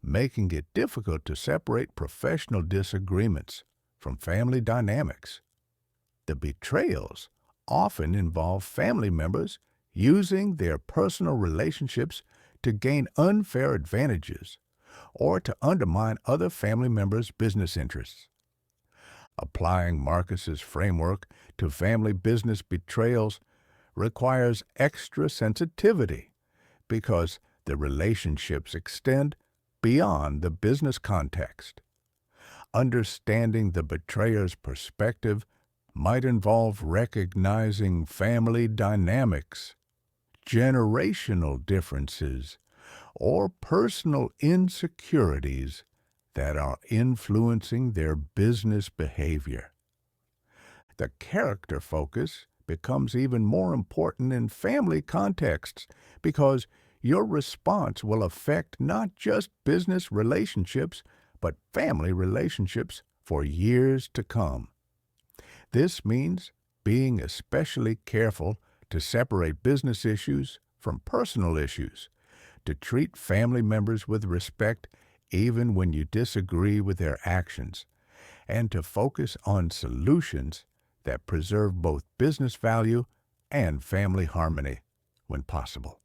making it difficult to separate professional disagreements from family dynamics. The betrayals often involve family members using their personal relationships to gain unfair advantages or to undermine other family members' business interests. Applying Marcus's framework to family business betrayals requires extra sensitivity because the relationships extend beyond the business context. Understanding the betrayer's perspective might involve recognizing family dynamics, generational differences, or personal insecurities that are influencing their business behavior. The character focus becomes even more important in family contexts because your response will affect not just business relationships, but family relationships for years to come. This means being especially careful to separate business issues from personal issues, to treat family members with respect even when you disagree with their actions, and to focus on solutions that preserve both business value and family harmony when possible.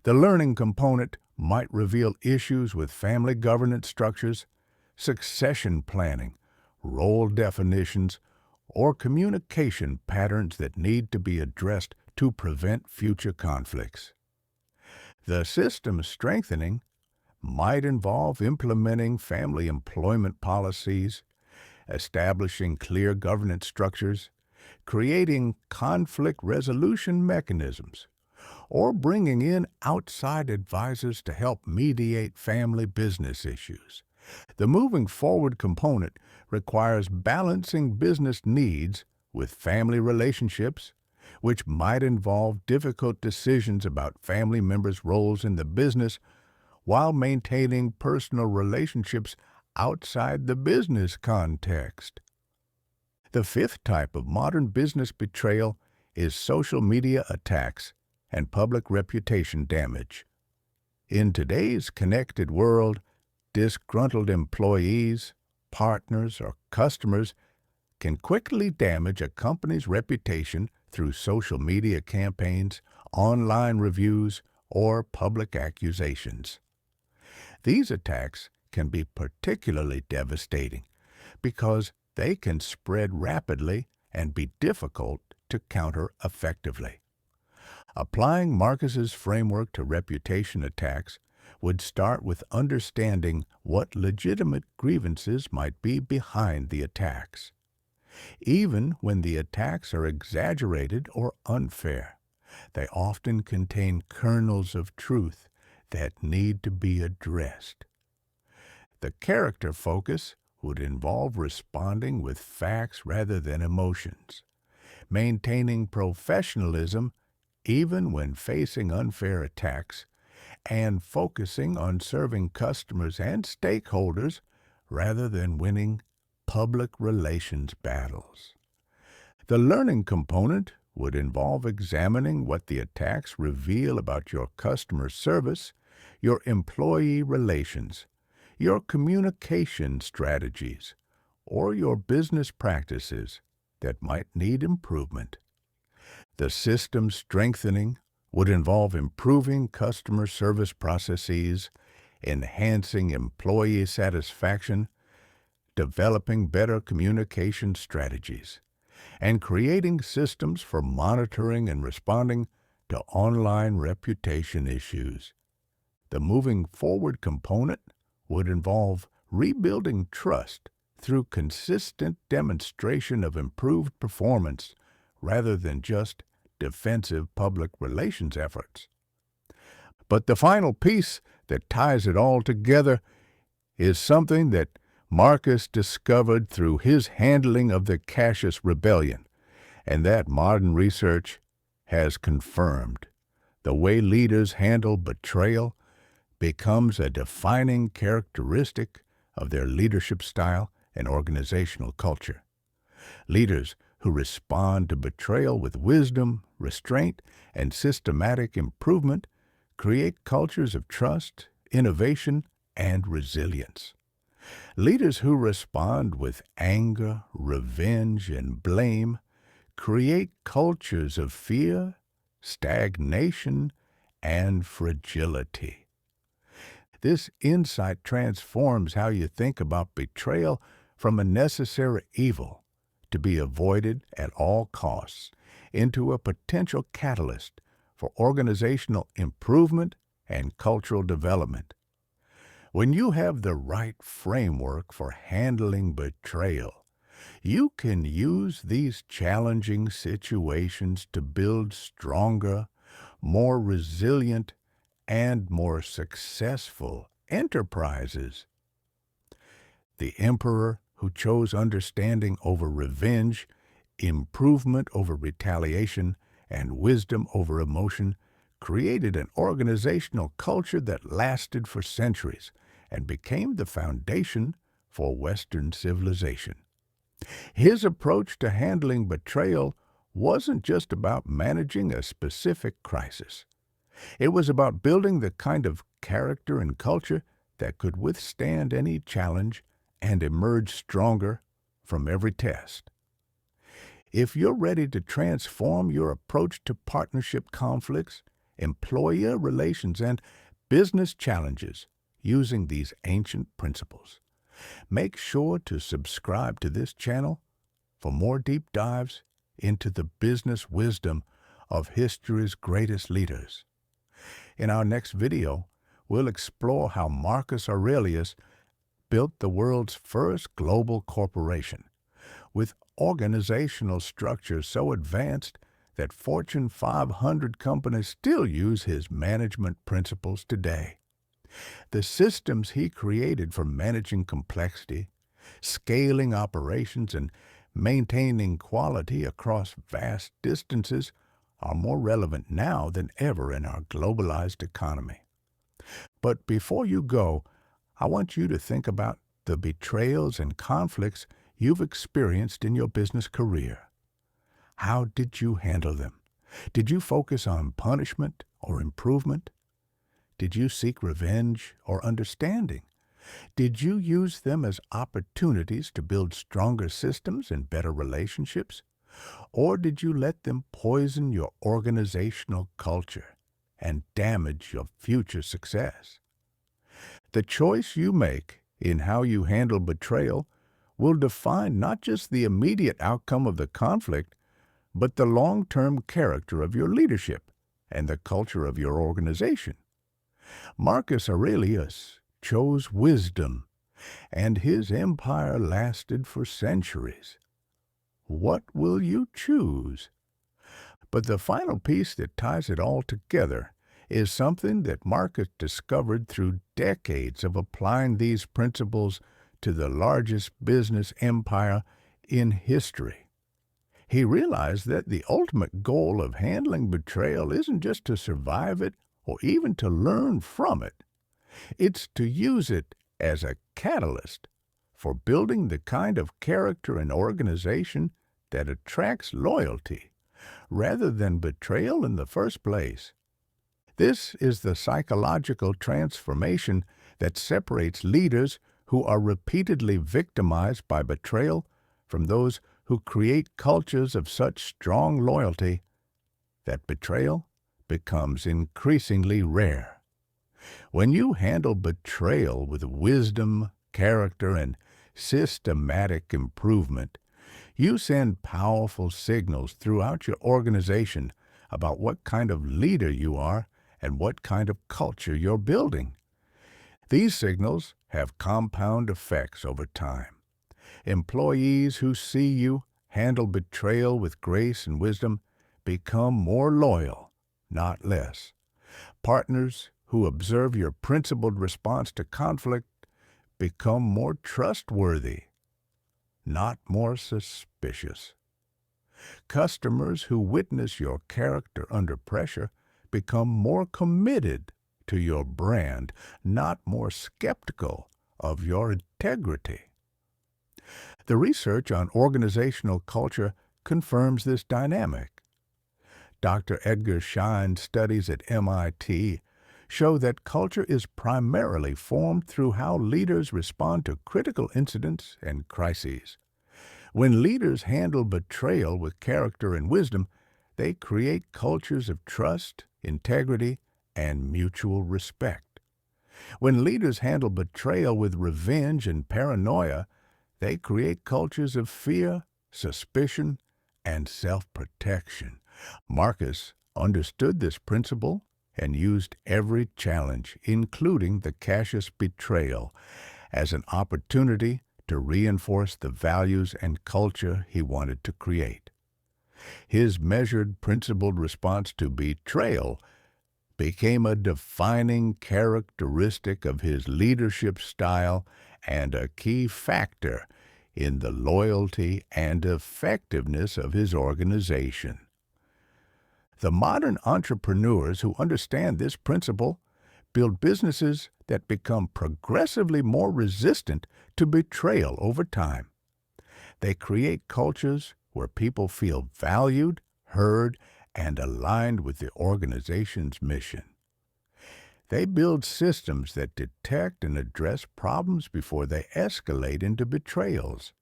The learning component might reveal issues with family governance structures, succession planning, role definitions, or communication patterns that need to be addressed to prevent future conflicts. The system strengthening might involve implementing family employment policies, establishing clear governance structures, creating conflict resolution mechanisms, or bringing in outside advisors to help mediate family business issues. The moving forward component requires balancing business needs with family relationships, which might involve difficult decisions about family members' roles in the business while maintaining personal relationships outside the business context. The fifth type of modern business betrayal is social media attacks and public reputation damage. In today's connected world, disgruntled employees, partners, or customers can quickly damage a company's reputation through social media campaigns, online reviews, or public accusations. These attacks can be particularly devastating because they can spread rapidly and be difficult to counter effectively. Applying Marcus's framework to reputation attacks would start with understanding what legitimate grievances might be behind the attacks. Even when the attacks are exaggerated or unfair, they often contain kernels of truth that need to be addressed. The character focus would involve responding with facts rather than emotions, maintaining professionalism even when facing unfair attacks, and focusing on serving customers and stakeholders rather than winning public relations battles. The learning component would involve examining what the attacks reveal about your customer service, your employee relations, your communication strategies, or your business practices that might need improvement. The system strengthening would involve improving customer service processes, enhancing employee satisfaction, developing better communication strategies, and creating systems for monitoring and responding to online reputation issues. The moving forward component would involve rebuilding trust through consistent demonstration of improved performance rather than just defensive public relations efforts. But the final piece that ties it all together is something that Marcus discovered through his handling of the Cassius Rebellion, and that modern research has confirmed. The way leaders handle betrayal becomes a defining characteristic of their leadership style and organizational culture. Leaders who respond to betrayal with wisdom, restraint, and systematic improvement create cultures of trust, innovation, and resilience. Leaders who respond with anger, revenge, and blame create cultures of fear, stagnation, and fragility. This insight transforms how you think about betrayal from a necessary evil to be avoided at all costs into a potential catalyst for organizational improvement and cultural development. When you have the right framework for handling betrayal, you can use these challenging situations to build stronger, more resilient, and more successful enterprises. The emperor who chose understanding over revenge, improvement over retaliation, and wisdom over emotion created an organizational culture that lasted for centuries and became the foundation for Western civilization. His approach to handling betrayal wasn't just about managing a specific crisis. It was about building the kind of character and culture that could withstand any challenge and emerge stronger from every test. If you're ready to transform your approach to partnership conflicts, employer relations, and business challenges using these ancient principles, make sure to subscribe to this channel for more deep dives into the business wisdom of history's greatest leaders. In our next video, we'll explore how Marcus Aurelius built the world's first global corporation, with organizational structures so advanced that Fortune 500 companies still use his management principles today. The systems he created for managing complexity, scaling operations, and maintaining quality across vast distances are more relevant now than ever in our globalized economy. But before you go, I want you to think about the betrayals and conflicts you've experienced in your business career. How did you handle them? Did you focus on punishment or improvement? Did you seek revenge or understanding? Did you use them as opportunities to build stronger systems and better relationships? Or did you let them poison your organizational culture and damage your future success? The choice you make in how you handle betrayal will define not just the immediate outcome of the conflict, but the long-term character of your leadership and the culture of your organization. Marcus Aurelius chose wisdom, and his empire lasted for centuries. What will you choose? But the final piece that ties it all together is something that Marcus discovered through decades of applying these principles to the largest business empire in history. He realized that the ultimate goal of handling betrayal isn't just to survive it or even to learn from it. It's to use it as a catalyst for building the kind of character and organization that attracts loyalty, rather than betrayal in the first place. This is the psychological transformation that separates leaders who are repeatedly victimized by betrayal from those who create cultures of such strong loyalty that betrayal becomes increasingly rare. When you handle betrayal with wisdom, character, and systematic improvement, you send powerful signals throughout your organization about what kind of leader you are and what kind of culture you're building. These signals have compound effects over time. Employees who see you handle betrayal with grace and wisdom become more loyal, not less. Partners who observe your principled response to conflict become more trustworthy, not more suspicious. Customers who witness your character under pressure become more committed to your brand, not more skeptical of your integrity. The research on organizational culture confirms this dynamic. Dr. Edgar Schein's studies at MIT show that culture is primarily formed through how leaders respond to critical incidents and crises. When leaders handle betrayal with character and wisdom, they create cultures of trust, integrity, and mutual respect. When leaders handle betrayal with revenge and paranoia, they create cultures of fear, suspicion, and self-protection, Marcus understood this principle and used every challenge, including the Cassius betrayal, as an opportunity to reinforce the values and culture he wanted to create. His measured, principled response to betrayal became a defining characteristic of his leadership style and a key factor in the loyalty and effectiveness of his organization. The modern entrepreneurs who understand this principle build businesses that become progressively more resistant to betrayal over time. They create cultures where people feel valued, heard, and aligned with the organization's mission. They build systems that detect and address problems before they escalate into betrayals.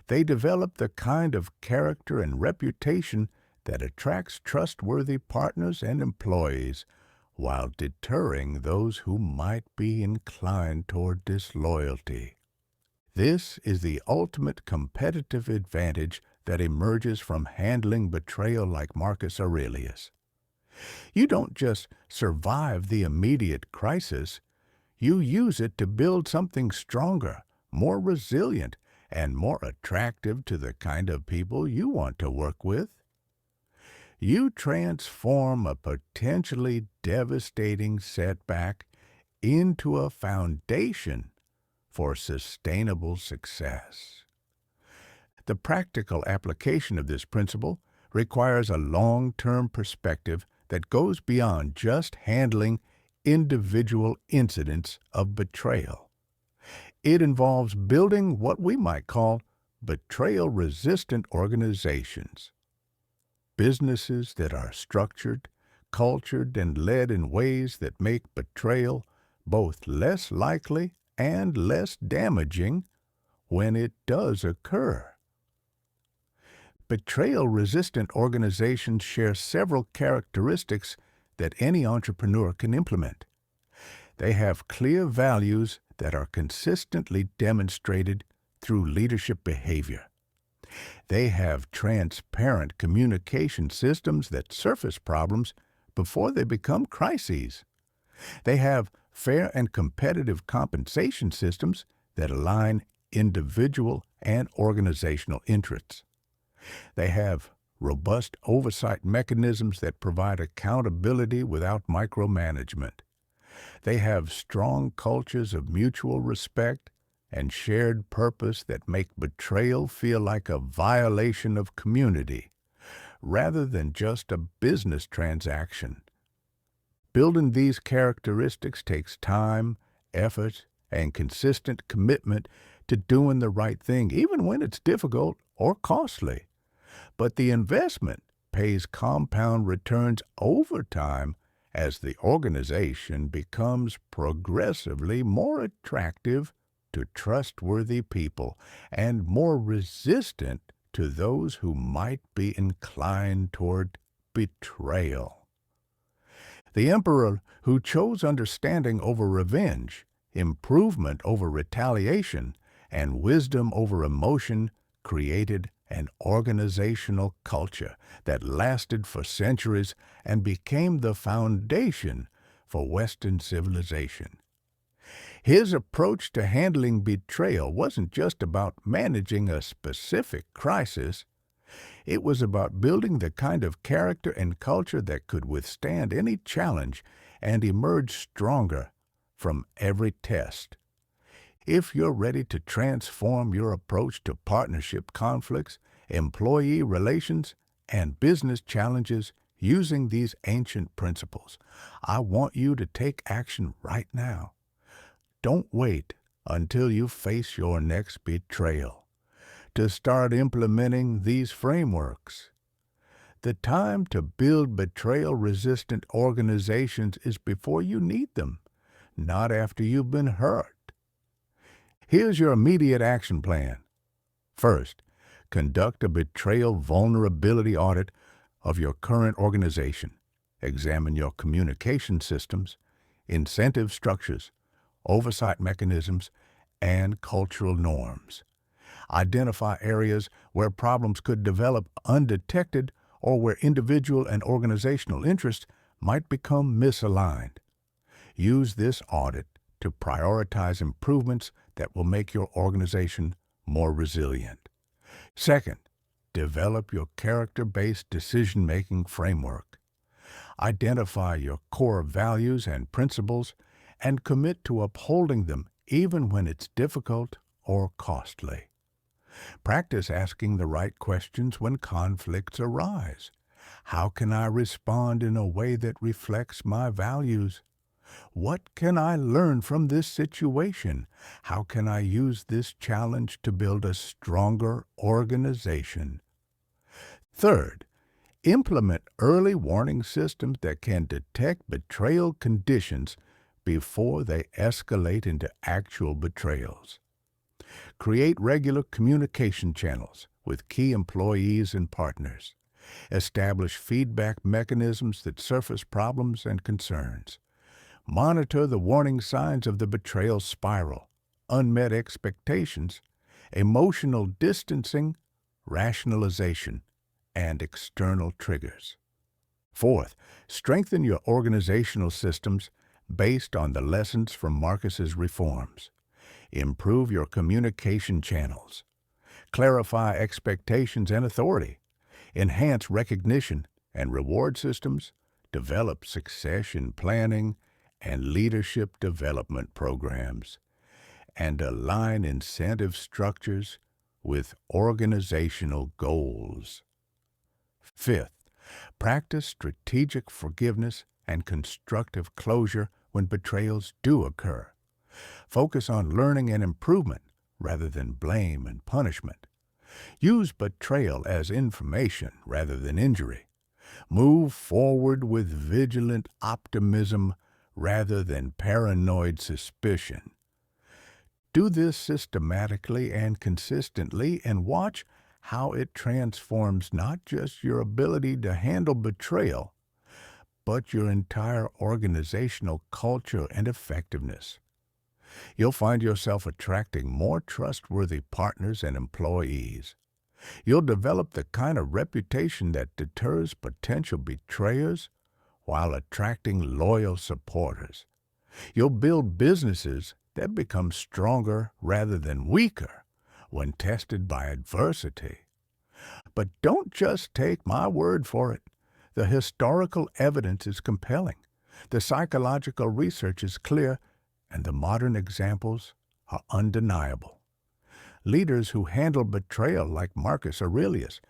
They develop the kind of character and reputation that attracts trustworthy partners and employees while deterring those who might be inclined toward disloyalty. This is the ultimate competitive advantage that emerges from handling betrayal like Marcus Aurelius. You don't just survive the immediate crisis, you use it to build something stronger, more resilient, and more attractive to the kind of people you want to work with. You transform a potentially devastating setback into a foundation for sustainable success. The practical application of this principle requires a long-term perspective that goes beyond just handling individual incidents of betrayal. It involves building what we might call betrayal-resistant organizations. Businesses that are structured, cultured, and led in ways that make betrayal both less likely and less damaging when it does occur. Betrayal-resistant organizations share several characteristics that any entrepreneur can implement. They have clear values that are consistently demonstrated through leadership behavior. They have transparent communication systems that surface problems before they become crises. They have fair and competitive compensation systems that align individual and organizational interests. They have robust oversight mechanisms that provide accountability without micromanagement. They have strong cultures of mutual respect and shared purpose that make betrayal feel like a violation of community, rather than just a business transaction. Building these characteristics takes time, effort, and consistent commitment to doing the right thing, even when it's difficult or costly. But the investment pays compound returns over time as the organization becomes progressively more attractive to trustworthy people and more resistant to those who might be inclined toward betrayal. The emperor who chose understanding over revenge, improvement over retaliation, and wisdom over emotion created an organizational culture that lasted for centuries and became the foundation for Western civilization. His approach to handling betrayal wasn't just about managing a specific crisis. It was about building the kind of character and culture that could withstand any challenge and emerge stronger from every test. If you're ready to transform your approach to partnership conflicts, employee relations, and business challenges using these ancient principles, I want you to take action right now. Don't wait until you face your next betrayal to start implementing these frameworks. The time to build betrayal-resistant organizations is before you need them, not after you've been hurt. Here's your immediate action plan. First, conduct a betrayal vulnerability audit of your current organization. Examine your communication systems, incentive structures, oversight mechanisms, and cultural norms. Identify areas where problems could develop undetected or where individual and organizational interests might become misaligned. Use this audit to prioritize improvements that will make your organization more resilient. Second, develop your character-based decision-making framework. Identify your core values and principles and commit to upholding them even when it's difficult or costly. Practice asking the right questions when conflicts arise. How can I respond in a way that reflects my values? What can I learn from this situation? How can I use this challenge to build a stronger organization? Third, implement early warning systems that can detect betrayal conditions before they escalate into actual betrayals. Create regular communication channels with key employees and partners. Establish feedback mechanisms that surface problems and concerns. Monitor the warning signs of the betrayal spiral, unmet expectations, emotional distancing, rationalization, and external triggers. Fourth, strengthen your organizational systems based on the lessons from Marcus's reforms. Improve your communication channels. Clarify expectations and authority. Enhance recognition and reward systems. Develop succession planning and leadership development programs. And align incentive structures with organizational goals. Fifth, practice strategic forgiveness and constructive closure when betrayals do occur. Focus on learning and improvement rather than blame and punishment. Use betrayal as information rather than injury. Move forward with vigilant optimism rather than paranoid suspicion. Do this systematically and consistently and watch how it transforms not just your ability to handle betrayal, but your entire organizational culture and effectiveness. You'll find yourself attracting more trustworthy partners and employees. You'll develop the kind of reputation that deters potential betrayers while attracting loyal supporters. You'll build businesses that become stronger rather than weaker when tested by adversity. But don't just take my word for it. The historical evidence is compelling. The psychological research is clear, and the modern examples are undeniable. Leaders who handle betrayal like Marcus Aurelius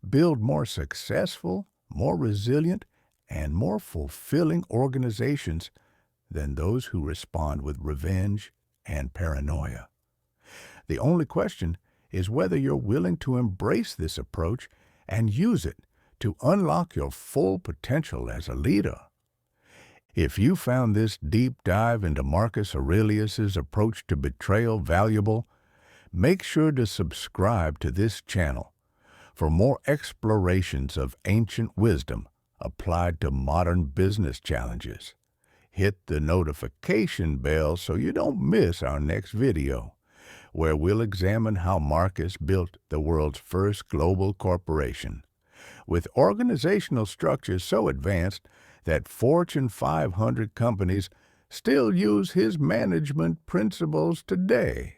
build more successful, more resilient, and more fulfilling organizations than those who respond with revenge and paranoia. The only question is whether you're willing to embrace this approach and use it to unlock your full potential as a leader. If you found this deep dive into Marcus Aurelius's approach to betrayal valuable, make sure to subscribe to this channel for more explorations of ancient wisdom applied to modern business challenges. Hit the notification bell so you don't miss our next video, where we'll examine how Marcus built the world's first global corporation, with organizational structures so advanced that Fortune 500 companies still use his management principles today.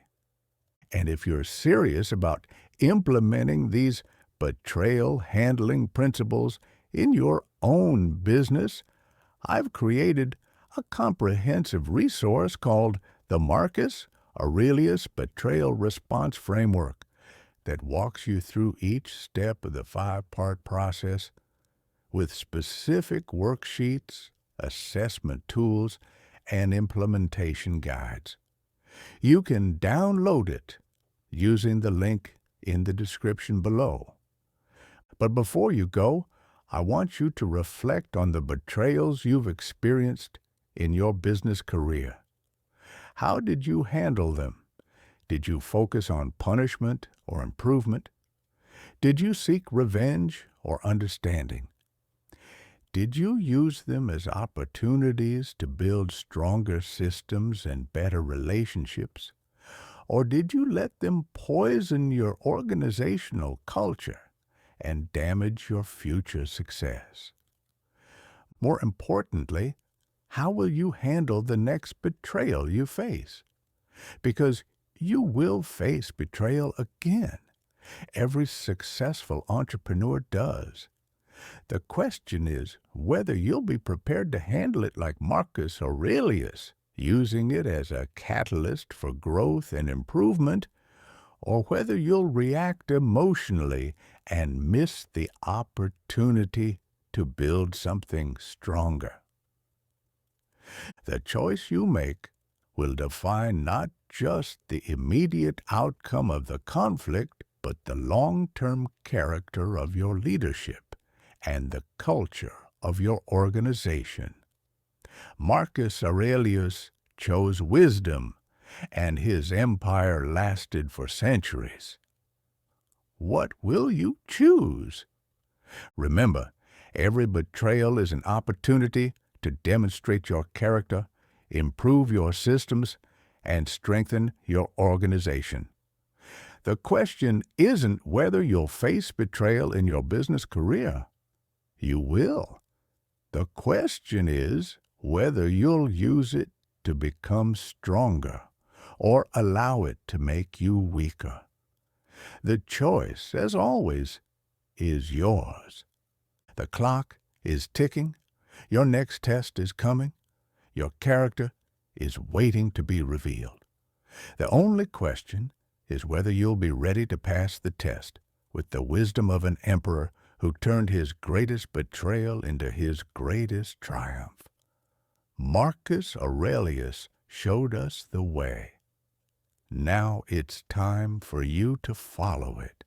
And if you're serious about implementing these betrayal handling principles in your own business, I've created a comprehensive resource called the Marcus Aurelius Betrayal Response Framework that walks you through each step of the 5-part process with specific worksheets, assessment tools, and implementation guides. You can download it using the link in the description below. But before you go, I want you to reflect on the betrayals you've experienced in your business career. How did you handle them? Did you focus on punishment or improvement? Did you seek revenge or understanding? Did you use them as opportunities to build stronger systems and better relationships? Or did you let them poison your organizational culture and damage your future success. More importantly, how will you handle the next betrayal you face? Because you will face betrayal again. Every successful entrepreneur does. The question is whether you'll be prepared to handle it like Marcus Aurelius, using it as a catalyst for growth and improvement, or whether you'll react emotionally and miss the opportunity to build something stronger. The choice you make will define not just the immediate outcome of the conflict, but the long-term character of your leadership and the culture of your organization. Marcus Aurelius chose wisdom, and his empire lasted for centuries. What will you choose? Remember, every betrayal is an opportunity to demonstrate your character, improve your systems, and strengthen your organization. The question isn't whether you'll face betrayal in your business career. You will. The question is whether you'll use it to become stronger or allow it to make you weaker. The choice, as always, is yours. The clock is ticking. Your next test is coming. Your character is waiting to be revealed. The only question is whether you'll be ready to pass the test with the wisdom of an emperor who turned his greatest betrayal into his greatest triumph. Marcus Aurelius showed us the way. Now it's time for you to follow it.